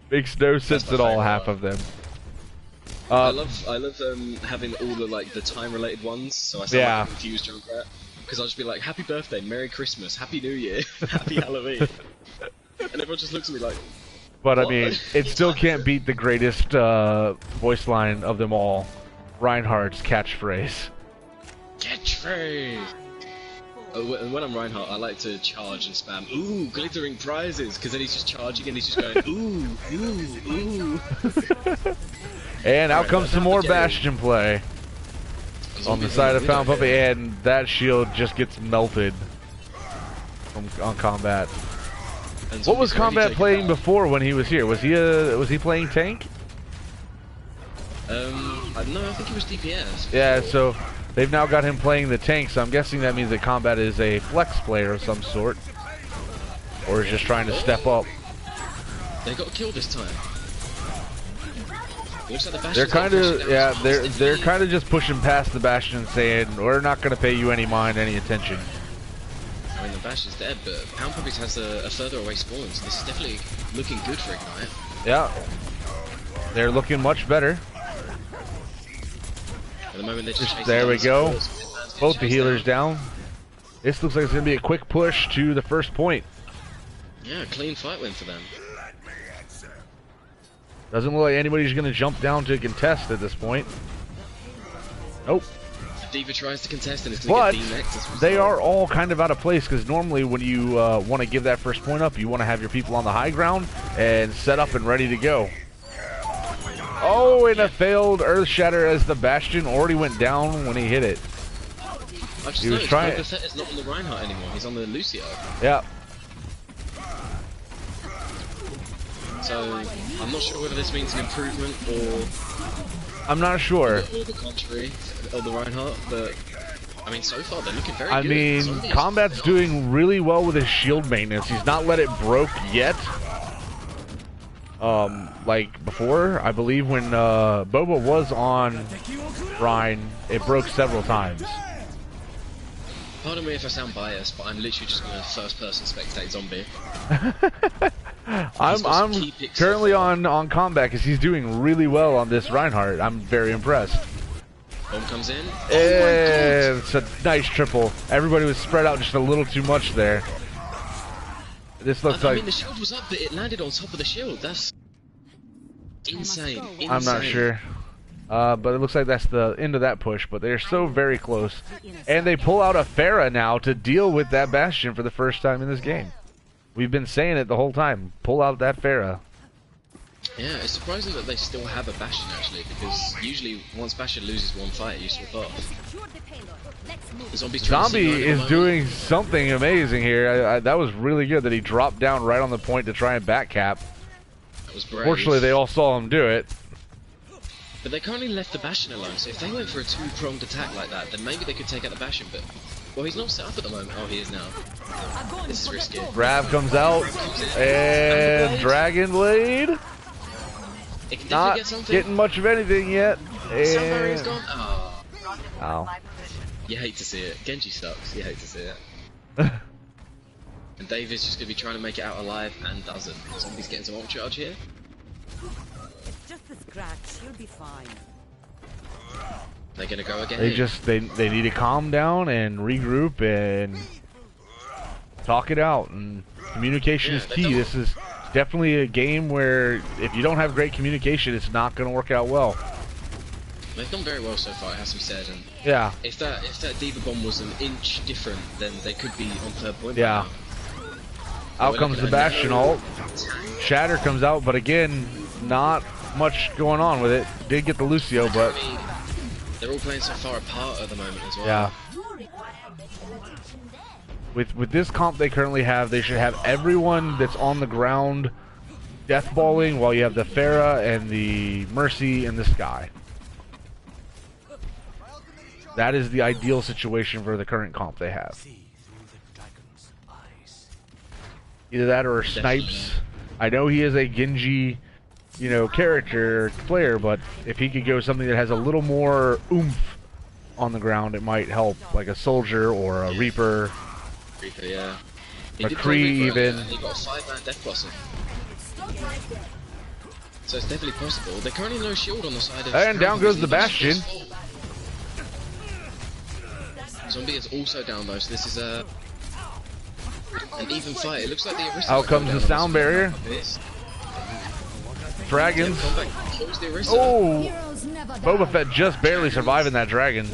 Makes no sense my at all. favourite Half one. of them. I love having all the time related ones, so I sound Yeah. like a confused Junkrat. Because I'll just be like, Happy birthday, Merry Christmas, Happy New Year, Happy Halloween. And everyone just looks at me like, But what? I mean, it still can't beat the greatest voice line of them all, Reinhardt's catchphrase. Catchphrase! Oh, when I'm Reinhardt, I like to charge and spam, ooh, glittering prizes, because then he's just charging and he's just going, ooh. And out Alright, comes but some more again- Bastion play on the side of Found Puppy, and that shield just gets melted on Combat. What was Combat playing before when he was here? Was he playing tank? No, I think he was DPS. Yeah, so they've now got him playing the tank, so I'm guessing that means that Combat is a flex player of some sort. Or is just trying to step up. They got killed this time. Looks like the Bastion's They're kind of, pushing yeah, down they're constantly. kind of just pushing past the Bastion and saying, we're not going to pay you any mind, any attention. I mean, the Bastion's dead, but Pound Puppies has a further away spawn, so this is definitely looking good for Ignite. Yeah. They're looking much better. At the moment, they're just chasing There down we the go. supports. Hitman's getting Both the chased healers down. This looks like it's going to be a quick push to the first point. Yeah, clean fight win for them. Doesn't look like anybody's going to jump down to contest at this point. Nope. D.Va tries to contest and it's going But to get D-next as a result. they are all kind of out of place because normally when you want to give that first point up, you want to have your people on the high ground and set up and ready to go. Oh, and a failed Earth Shatter as the Bastion already went down when he hit it. I've just he was noticed trying- Boba Fett is not on the Reinhardt anymore, he's on the Lucio. Yeah. So, I'm not sure whether this means an improvement or I'm not sure. the contrary of the Reinhardt, but I mean, so far they're looking very I good. mean, Zombies Combat's are doing really well with his shield maintenance. He's not let it broke yet. Like before, I believe when Boba was on Rhine, it broke several times. Pardon me if I sound biased, but I'm literally just going to first-person spectate zombie. I'm got some key picks currently so far. on Combat because he's doing really well on this Reinhardt. I'm very impressed. Bomb comes in. And it's a nice triple. Everybody was spread out just a little too much there. This looks I like mean, the shield was up, but it landed on top of the shield. That's insane. I'm not sure. But it looks like that's the end of that push, but they're so very close. And they pull out a Pharah now to deal with that Bastion for the first time in this game. We've been saying it the whole time. Pull out that Pharah. Yeah, it's surprising that they still have a Bastion actually, because usually once Bastion loses one fight, you swap off. The Zombie's trying to Zombie C9 at the is moment. doing something amazing here. That was really good that he dropped down right on the point to try and back cap. That was brave. Fortunately, they all saw him do it. But they currently left the Bastion alone, so if they went for a two-pronged attack like that, then maybe they could take out the Bastion, but... Well, he's not set up at the moment. Oh, he is now. This is risky. Grav comes out, and Dragon Blade. It can definitely Not get something. getting much of anything yet. Sound barrier's And... gone. Oh. Ow. You hate to see it. Genji sucks. You hate to see it. And David's just going to be trying to make it out alive and doesn't. Zombie's getting some ult charge here. It's just a scratch. You'll be fine. They're going to go again. They need to calm down and regroup and talk it out. And communication is key. This is definitely a game where if you don't have great communication, it's not going to work out well. They've done very well so far, it has to be said. And yeah. If that D.Va bomb was an inch different, then they could be on third point. Yeah. Out comes the Bastion ult. Shatter comes out, but again, not much going on with it. Did get the Lucio, but they're all playing so far apart at the moment as well. yeah. With this comp they currently have, they should have everyone that's on the ground deathballing while you have the Pharah and the Mercy in the sky. That is the ideal situation for the current comp they have. Either that or Snipes. I know he is a Genji, character player, but if he could go something that has a little more oomph on the ground, it might help, like a Soldier or a Reaper. Reaper, yeah. McCree even. He got a 5-man death blossom. So it's definitely possible. They're currently no shield on the side of... And down goes the Bastion. Zombie is also down though, so this is an even fight. It looks like the Orisa. Out comes the sound barrier. Dragons. Oh! Boba Fett just barely surviving that dragon.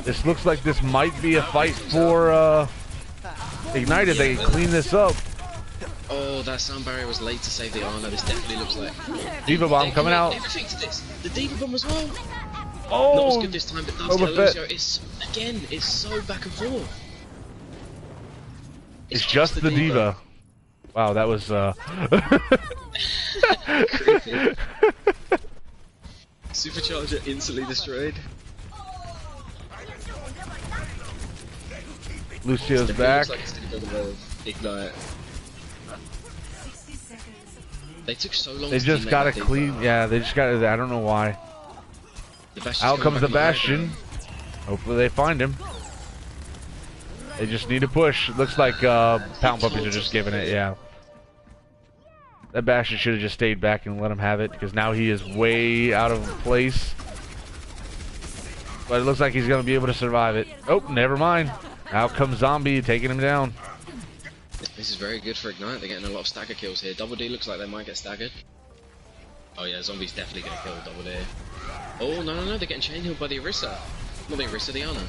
This looks like this might be a fight for Ignite if they can clean this up. Oh, that sound barrier was late to save the Arno. This definitely looks like... D.Va bomb coming out. Everything to this. The D.Va bomb as well. Oh! Not as good this time, but does Boba kill Fett. Lucio. It's so back and forth. It's just the D.Va. Wow, that was creepy. Supercharger instantly destroyed. Lucio's back. Looks like it's gonna go with Ignite. They took so long. They just gotta clean. Yeah, they just gotta. I don't know why. Out comes the Bastion. Hopefully they find him. They just need to push. Looks like Pound Puppies are just giving it. Yeah. That Bastion should have just stayed back and let him have it, because now he is way out of place. But it looks like he's gonna be able to survive it. Oh, never mind. Out comes Zombie, taking him down. This is very good for Ignite. They're getting a lot of stagger kills here. Double D looks like they might get staggered. Oh yeah, Zombie's definitely gonna kill Double D. Oh no, they're getting chain healed by the Orisa. Not the Orisa, the Ana.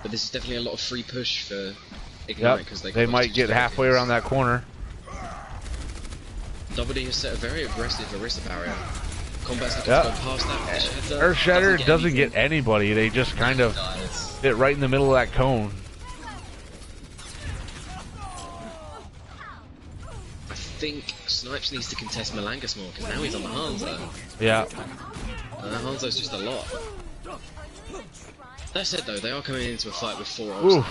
But this is definitely a lot of free push for Ignite, because they might get halfway around that corner. Double D has set a very aggressive Orisa barrier. Combat's not going to go past that. Earth Shatter doesn't get anybody. They just kind of fit right in the middle of that cone. I think Snipes needs to contest Malangas more, because now he's on the Hanzo. Yeah. Hanzo's just a lot. That said though, they are coming into a fight with 4 ults now.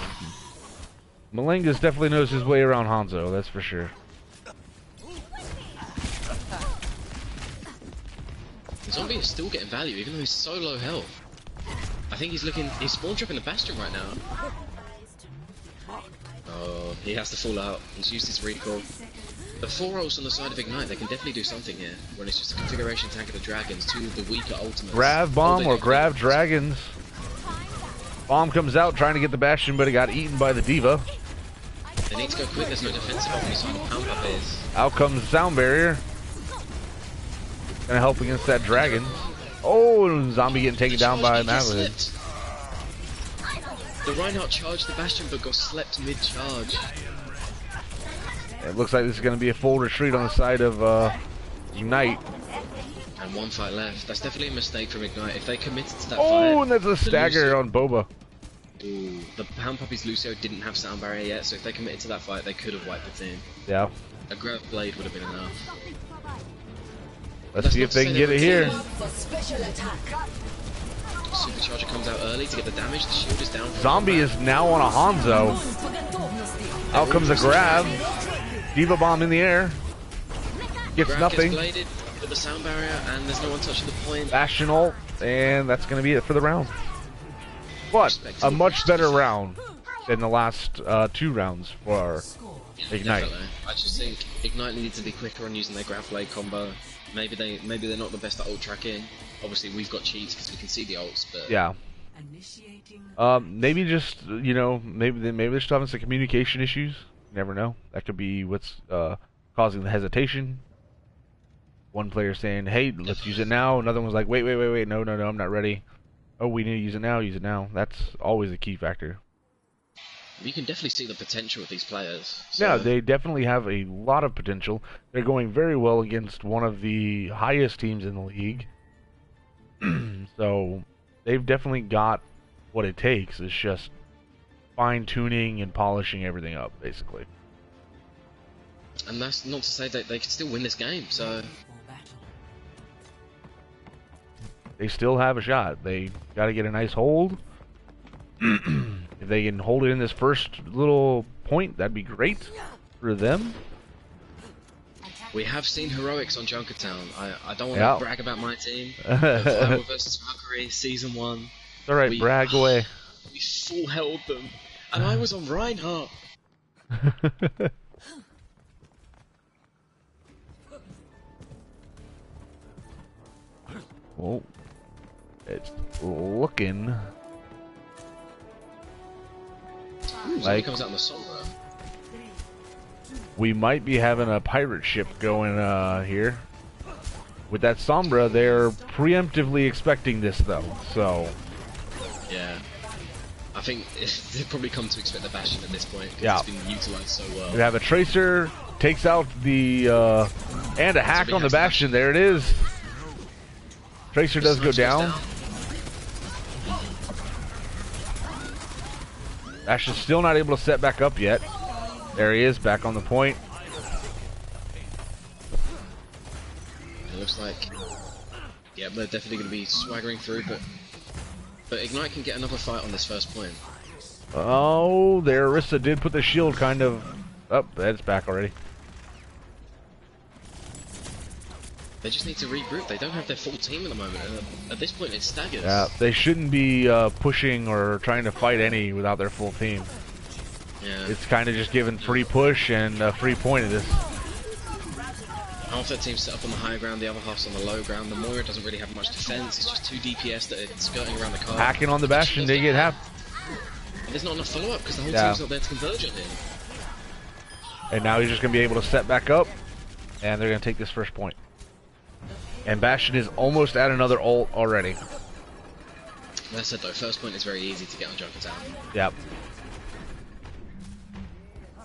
Malangas definitely knows his way around Hanzo, that's for sure. Zombie is still getting value, even though he's so low health. I think he's spawn trapping the Bastion right now. Oh, he has to fall out. He's used his recall. The 4 ults on the side of Ignite, they can definitely do something here. When it's just a configuration tank of the Dragons, 2 of the weaker ultimates. Grav Bomb or Grav Dragons. Bomb comes out trying to get the Bastion, but it got eaten by the D.Va. They need to go quick, there's no defensive on the side of Pound Puppies. Out comes the Sound Barrier. Gonna help against that dragon. Oh, Zombie getting taken down by Madeline. The Reinhardt charged the Bastion but got slept mid-charge. It looks like this is going to be a full retreat on the side of Ignite. And one fight left. That's definitely a mistake from Ignite. If they committed to that fight... Oh, and there's a stagger on Boba. Ooh, the Pound Puppies Lucio didn't have sound barrier yet, so if they committed to that fight, they could have wiped the team. Yeah. A Grav Blade would have been enough. Let's see if they can get it here. Supercharger comes out early to get the damage. The shield is down. Zombie is now on a Hanzo. Out comes a grab. Diva Bomb in the air. Gets Grav nothing. Gets bladed with the sound barrier, and there's no one touching the point. Bastion ult, and that's going to be it for the round. But a much better round than the last 2 rounds for Ignite. Definitely. I just think Ignite needs to be quicker on using their Grav Blade combo. Maybe they're not the best at ult tracking. Obviously, we've got cheats because we can see the ults, but Yeah. Maybe just, you know, maybe they're still having some communication issues. You never know. That could be what's causing the hesitation. One player saying, "Hey, let's use it now." Another one's like, "Wait, no, I'm not ready." Oh, we need to use it now. Use it now. That's always a key factor. you can definitely see the potential of these players. So. Yeah, they definitely have a lot of potential. They're going very well against one of the highest teams in the league. So they've definitely got what it takes. It's just fine-tuning and polishing everything up, basically. And that's not to say that they can still win this game, so... They still have a shot. They got to get a nice hold. If they can hold it in this first little point, that'd be great for them. We have seen heroics on Junkertown. I don't want to brag about my team. Flower vs Mercury, Season 1. It's alright, brag away. We full held them. And I was on Reinhardt. Well, it's looking like comes out in the Sombra. We might be having a pirate ship going here. With that Sombra, they're preemptively expecting this though, so... Yeah. I think they've probably come to expect the Bastion at this point, because it's been utilised so well. We have a Tracer, takes out the... and a hack on the Bastion, there it is! Tracer does go down. Bastion's still not able to set back up yet. There he is, back on the point. It looks like... Yeah, they're definitely going to be swaggering through, but Ignite can get another fight on this first point. Oh, there Orisa did put the shield kind of... Oh, that's back already. They just need to regroup. They don't have their full team at the moment. At this point, it's staggers. Yeah, they shouldn't be pushing or trying to fight any without their full team. Yeah. It's kind of just giving free push and free point of this. Half their team's set up on the high ground, the other half's on the low ground. The Moira doesn't really have much defense. It's just 2 DPS that are skirting around the car. Hacking on the Bastion, they get half. And there's not enough follow-up because the whole team's not there to converge on him. And now he's just going to be able to set back up, and they're going to take this first point. And Bastion is almost at another ult already. Like I said though, first point is very easy to get on Junkertown. Yep.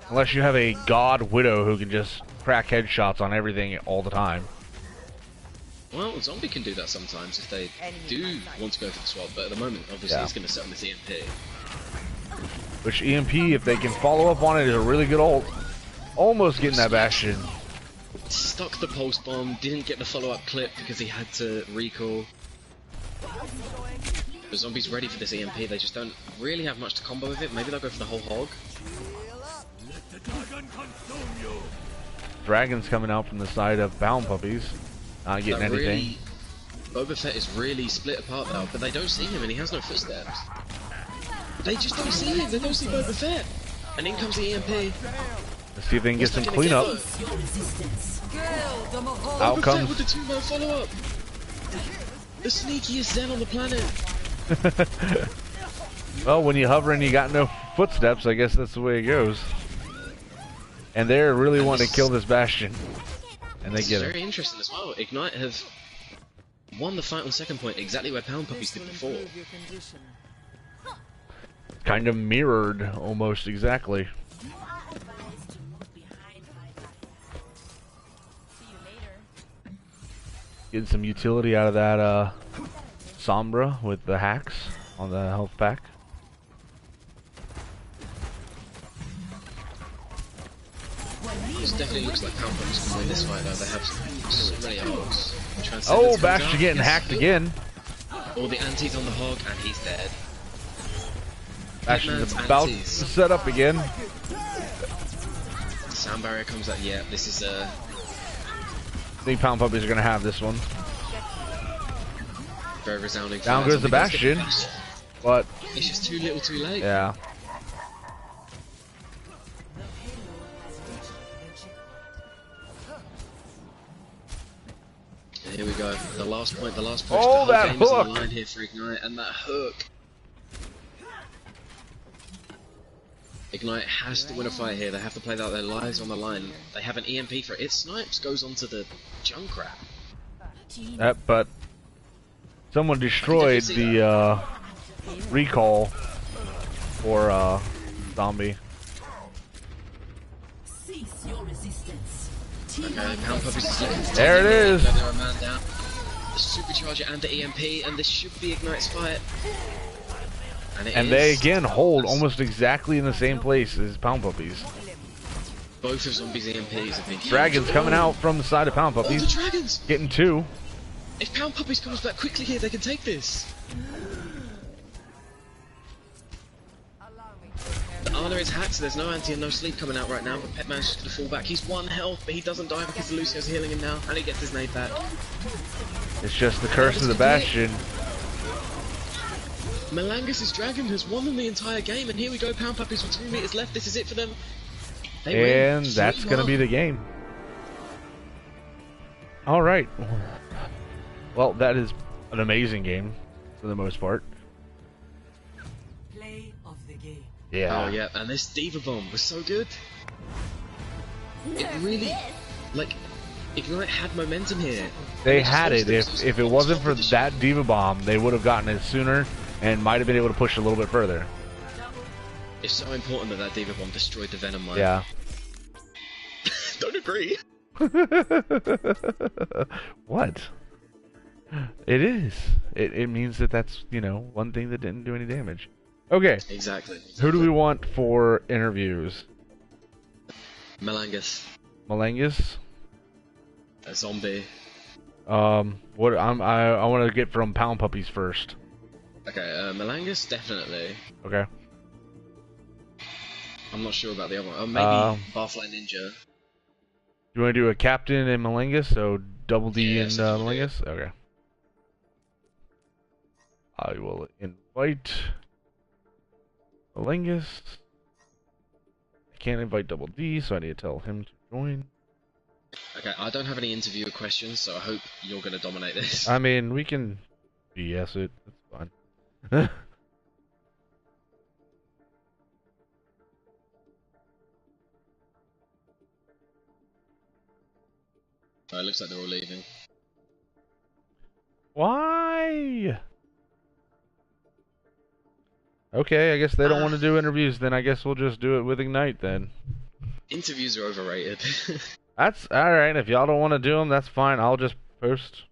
Unless you have a God Widow who can just crack headshots on everything all the time. Well, Zombie can do that sometimes if they do want to go for the swap, but at the moment, obviously, he's going to set on this EMP. Which EMP, if they can follow up on it, is a really good ult. Almost getting that Bastion. Stuck the pulse bomb, didn't get the follow-up clip because he had to recall. The Zombie's ready for this EMP, they just don't really have much to combo with it. Maybe they'll go for the whole hog. Dragon's coming out from the side of Bound Puppies. Not getting anything. Boba Fett is really split apart now, but they don't see him and he has no footsteps. They just don't see him, they don't see Boba Fett. And in comes the EMP. Let's see if they can get some cleanup. Out comes with the 2-man follow-up. The sneakiest Zen on the planet. Well, when you hover and you got no footsteps, I guess that's the way it goes. And they're really wanting to kill this Bastion. And they get it. Very interesting as well. Ignite have won the fight on second point exactly where Pound Puppies did before. Kind of mirrored almost exactly. Getting some utility out of that Sombra with the hacks on the health pack. This definitely looks like Pound Puppies can win this fight though. They have so many hogs. Oh, Bastion getting hacked again. All the antis on the hog, and he's dead. Bastion's about to set up again. Sound barrier comes out. Yeah, this is I think Pound Puppies are gonna have this one. very resounding. Down goes the Bastion, but it's just too little, too late. yeah. Here we go. The last point. The last push. Oh, the whole that game is on hook! the line here for Ignite, and that hook. Ignite has to win a fight here. They have to play out their lives on the line. They have an EMP for it. It snipes, goes onto the Junkrat. But someone destroyed the recall for Zombie. Cease your resistance. Okay, Pound Puppies is looking to There it is. They're a man down. The Supercharger and the EMP, and this should be Ignite's fight. And they again hold almost exactly in the same place as Pound Puppies. Both of Zombies' EMPs have been Dragons huge. coming out from the side of Pound Oh, the Puppies. Dragons! Getting two. If Pound Puppies comes back quickly here, they can take this. The Ana is hacked, so there's no anti and no sleep coming out right now, but Pet manages to fall back. He's 1 health, but he doesn't die because Lucio's healing him now, and he gets his nade back. It's just the curse of the Bastion. Malangus' Dragon has won them the entire game, and here we go, Pound Puppies with 2 meters left. This is it for them. They win. And that's Sweet going to be mark. the game. Alright. Well, that is an amazing game for the most part. Play of the game. Yeah. Oh yeah, and this Diva Bomb was so good. It really, like, Ignite had momentum here. They had it. If it wasn't for that Diva Bomb, they would have gotten it sooner and might have been able to push a little bit further. It's so important that Diva Bomb destroyed the Venom mine. Yeah. Don't agree. What? It is. It means that that's, you know, one thing that didn't do any damage. Okay. Exactly. Who do we want for interviews? Malangus, Malangus? a zombie. What I want to get from Pound Puppies first. Okay, Malangus definitely. Okay. I'm not sure about the other one. Oh, maybe Barfly Ninja. You want to do a captain and Malangus? So double D Yeah, and so Malangus? Okay. I will invite Malangus. I can't invite double D, so I need to tell him to join. Okay, I don't have any interviewer questions, so I hope you're going to dominate this. I mean, we can BS it. That's fine. Oh, it looks like they're all leaving. Why? Okay, I guess they don't want to do interviews, then I guess we'll just do it with Ignite then. Interviews are overrated. That's alright, if y'all don't want to do them, that's fine. I'll just post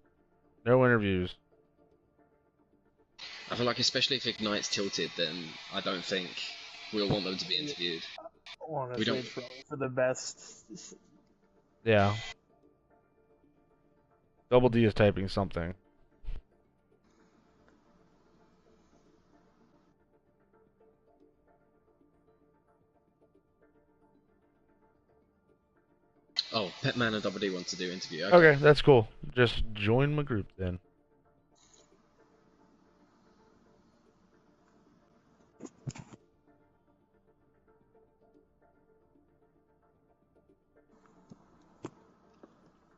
no interviews. I feel like especially if Ignite's tilted, then I don't think we'll want them to be interviewed. Honestly, We don't- it's probably for the best. Yeah. Double D is typing something. Oh, Petman and Double D want to do interview. Okay, that's cool. Just join my group then.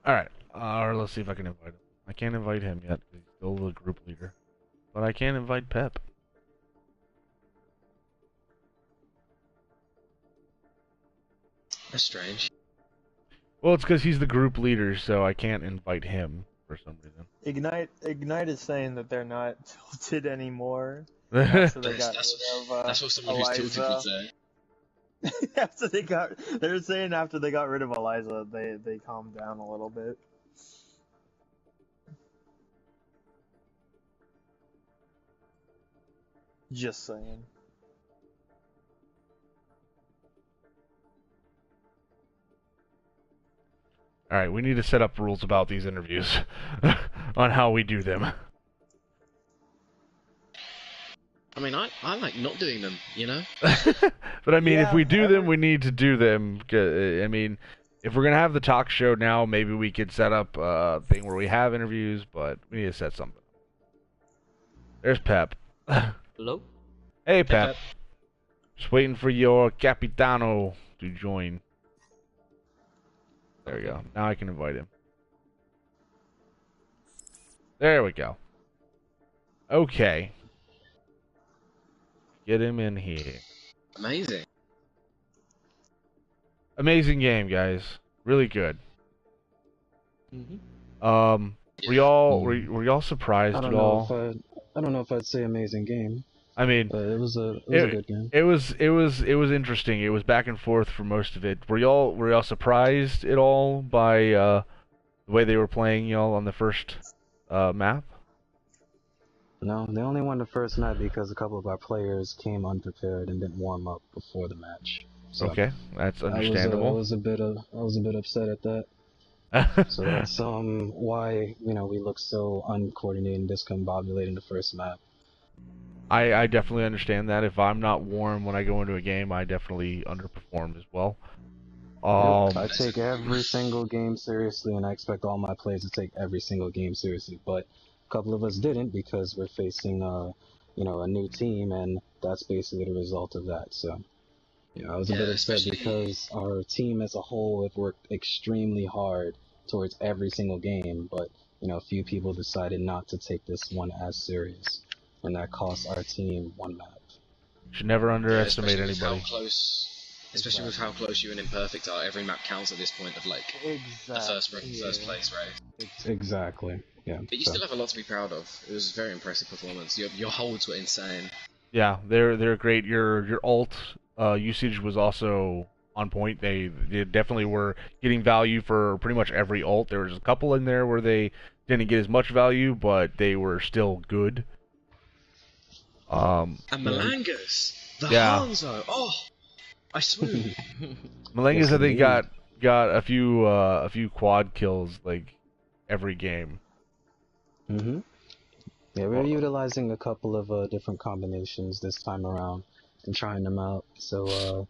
Alright, or let's see if I can invite him. I can't invite him yet, 'cause he's still the group leader. But I can invite Pep. That's strange. Well, it's because he's the group leader, so I can't invite him for some reason. Ignite is saying that they're not tilted anymore. So they got That's rid of, what someone who's tilted would Eliza. say. They're saying after they got rid of Eliza, they calmed down a little bit. Just saying. All right, we need to set up rules about these interviews on how we do them. I mean, I like not doing them, you know? But I mean, if Yeah, we do them, we need to do them. I mean, if we're gonna have the talk show now, maybe we could set up a thing where we have interviews, but we need to set something. There's Pep. Hello? Hey, Pep. Just waiting for your Capitano to join. There we go. Now I can invite him. There we go. Okay. Get him in here. Amazing. Amazing game, guys. Really good. Mm-hmm. Were y'all surprised I at don't know all? I don't know if I'd say amazing game, I mean, but it was a good game. It was interesting. It was back and forth for most of it. Were y'all surprised at all by the way they were playing y'all on the first map? No, they only won the first match because a couple of our players came unprepared and didn't warm up before the match. So Okay, that's understandable. I was a bit upset at that. So that's why we look so uncoordinated and discombobulated in the first map. I definitely understand that. If I'm not warm when I go into a game, I definitely underperform as well. I take every single game seriously, and I expect all my players to take every single game seriously. But a couple of us didn't because we're facing a new team, and that's basically the result of that. So, I was a bit upset because our team as a whole have worked extremely hard towards every single game, but a few people decided not to take this one as serious, and that cost our team one map. Should never underestimate anybody. Especially with how close you and Imperfect are, every map counts at this point of like a first place race. Exactly. Yeah. But you still have a lot to be proud of. It was a very impressive performance. Your holds were insane. Yeah, they're great. Your ult usage was also on point. They definitely were getting value for pretty much every ult. There was a couple in there where they didn't get as much value, but they were still good. And Malangas, the Hanzo. Oh, I swoon. Malangas, I think got a few quad kills like every game. Mhm. Yeah, we're utilizing a couple of different combinations this time around and trying them out. So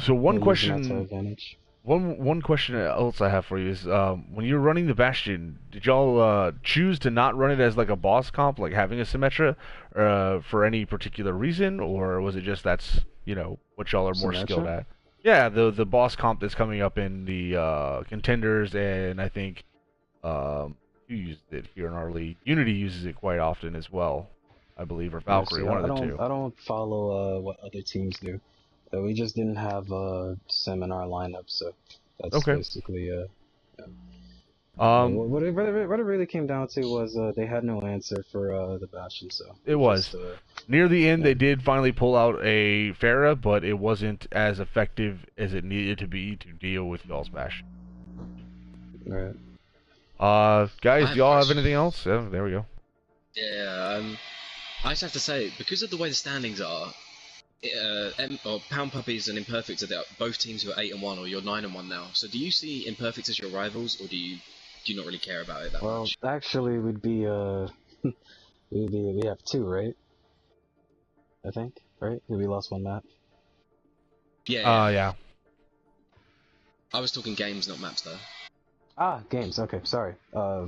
one question. To our advantage. One question else I have for you is when you were running the Bastion, did y'all choose to not run it as like a boss comp, like having a Symmetra, for any particular reason, or was it just that's what y'all are more skilled at? Yeah, the boss comp that's coming up in the contenders, and I think who used it here in our league? Unity uses it quite often as well, I believe, or Valkyrie, one of the two. I don't follow what other teams do. We just didn't have Sim in our lineup, so that's basically what it really came down to was they had no answer for the Bastion, so it was near the end they did finally pull out a Pharah, but it wasn't as effective as it needed to be to deal with y'all's Bastion. Right. Guys, do y'all have anything else? Yeah, there we go. Yeah, I just have to say, because of the way the standings are, Pound Puppies and Imperfect are both teams who are 8-1, or you're 9-1 now. So do you see Imperfect as your rivals, or do you not really care about it that much? Well, actually, we'd be we have two, right? I think, right? We lost one map. Yeah. Yeah. I was talking games, not maps, though. Games. Okay, sorry. What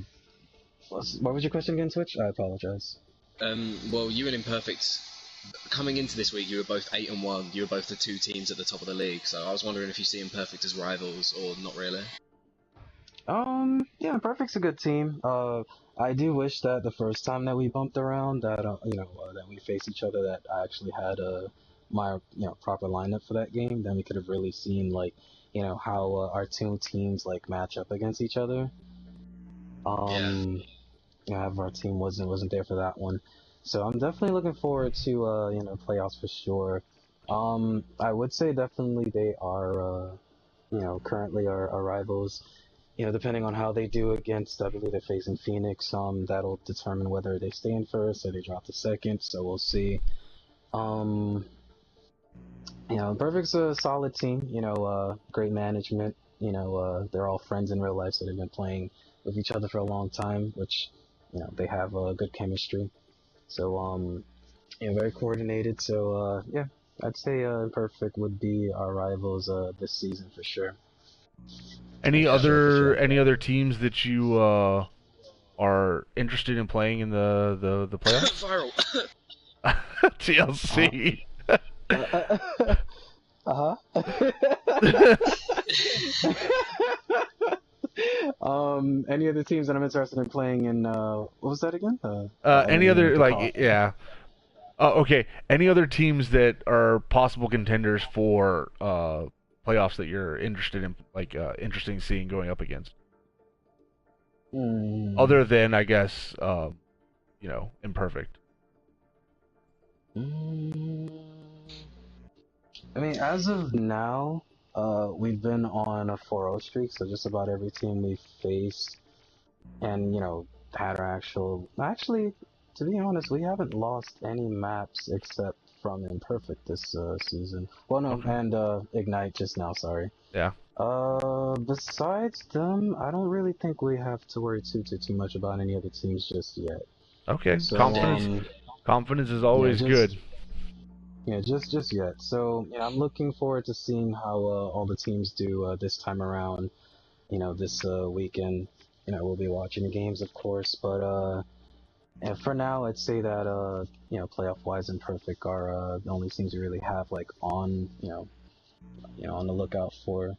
was your question again, Twitch? I apologize. Well, you and Imperfect, coming into this week, you were both 8-1. You were both the two teams at the top of the league. So I was wondering if you see Imperfect as rivals or not really. Yeah, Imperfect's a good team. I do wish that the first time that we bumped around, that that we faced each other, that I actually had my proper lineup for that game. Then we could have really seen how our two teams match up against each other. Our team wasn't there for that one, so I'm definitely looking forward to playoffs for sure. I would say definitely they are currently our rivals. Depending on how they do against, I believe they're facing Phoenix. That'll determine whether they stay in first or they drop to second. So we'll see. Um, Perfect's a solid team. Great management. They're all friends in real life, so they've been playing with each other for a long time, which they have good chemistry. So very coordinated. So yeah, I'd say Perfect would be our rivals this season for sure. Any For sure. any other teams that you are interested in playing in the playoffs? Viral. TLC. Uh-huh. Any other teams that I'm interested in playing in? What was that again? Any other the call. yeah. Okay. Any other teams that are possible contenders for playoffs that you're interested in, interested in seeing going up against? Other than, I guess, Imperfect. I mean, as of now, we've been on a 4-0 streak, so just about every team we've faced, and had our actually, to be honest, we haven't lost any maps except from Imperfect this season. Well, no, Okay. and Ignite just now. Sorry. Yeah. Besides them, I don't really think we have to worry too much about any other teams just yet. Okay. So, Confidence is always good. Yeah, just yet. So, I'm looking forward to seeing how all the teams do this time around. This weekend. We'll be watching the games, of course, but and for now, I'd say that playoff-wise, Imperfect are the only teams we really have on on the lookout for.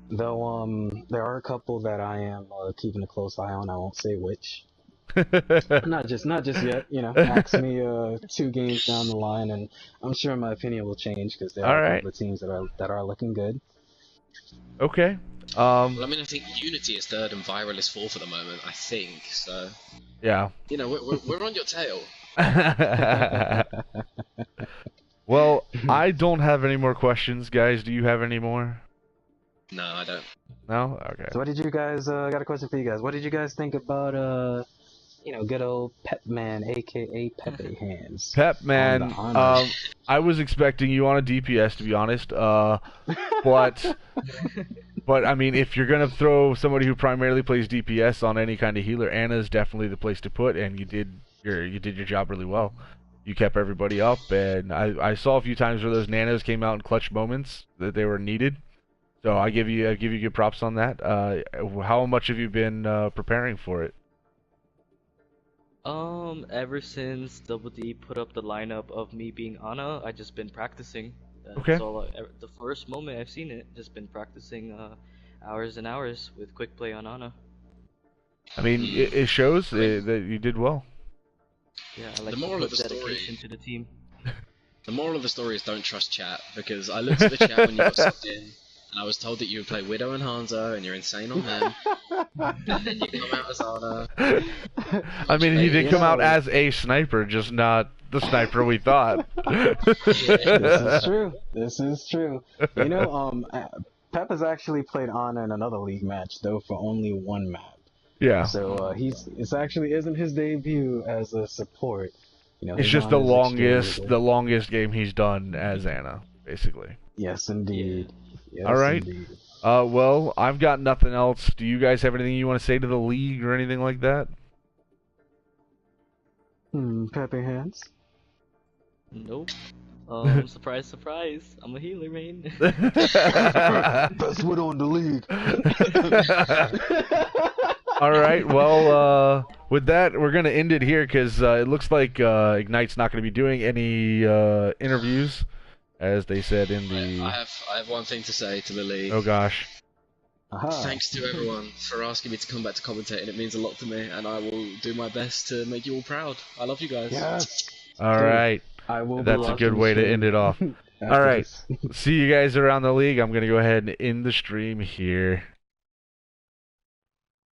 Though there are a couple that I am keeping a close eye on. I won't say which. Not just yet. Ask me 2 games down the line, and I'm sure my opinion will change because there are a couple of teams that are looking good. Okay. Well, I mean, I think Unity is 3rd and Viral is 4th at the moment. I think so. Yeah. We're on your tail. Well, I don't have any more questions, guys. Do you have any more? No, I don't. No? Okay. So what did you guys, got a question for you guys. What did you guys think about, good old Pep Man, aka Pepe Hands? Pep Man, I was expecting you on a DPS, to be honest. But I mean, if you're gonna throw somebody who primarily plays DPS on any kind of healer, Anna's definitely the place to put, and you did your job really well. You kept everybody up, and I saw a few times where those nanos came out in clutch moments that they were needed. So I give you good props on that. How much have you been preparing for it? Ever since Double D put up the lineup of me being Ana, I just been practicing. Okay. So the first moment I've seen it, just been practicing hours and hours with quick play on Ana. I mean, it shows that you did well. Yeah, I like The moral of the dedication story. to the team. The moral of the story is don't trust chat, because I looked at the chat when you got subbed in, and I was told that you would play Widow and Hanzo, and you're insane on them. And then you come out as Ana. I mean, he did come out as a sniper, just not the sniper we thought. This is true. This is true. Pep has actually played Ana in another league match, though for only 1 map. Yeah. So it's actually isn't his debut as a support. It's just the longest game he's done as Ana, basically. Yes, indeed. Yes, All right. Indeed. Well, I've got nothing else. Do you guys have anything you want to say to the league or anything like that? Pepe Hands. Nope. Surprise, surprise. I'm a healer, man. Best widow in the league. All right. Well, with that, we're gonna end it here because it looks like Ignite's not gonna be doing any interviews, as they said in the. I have one thing to say to the league. Oh gosh. Thanks to everyone for asking me to come back to commentate, and it means a lot to me, and I will do my best to make you all proud. I love you guys. Yes. All right. I will. That's a good way to end it off. All right. See you guys around the league. I'm gonna go ahead and end the stream here.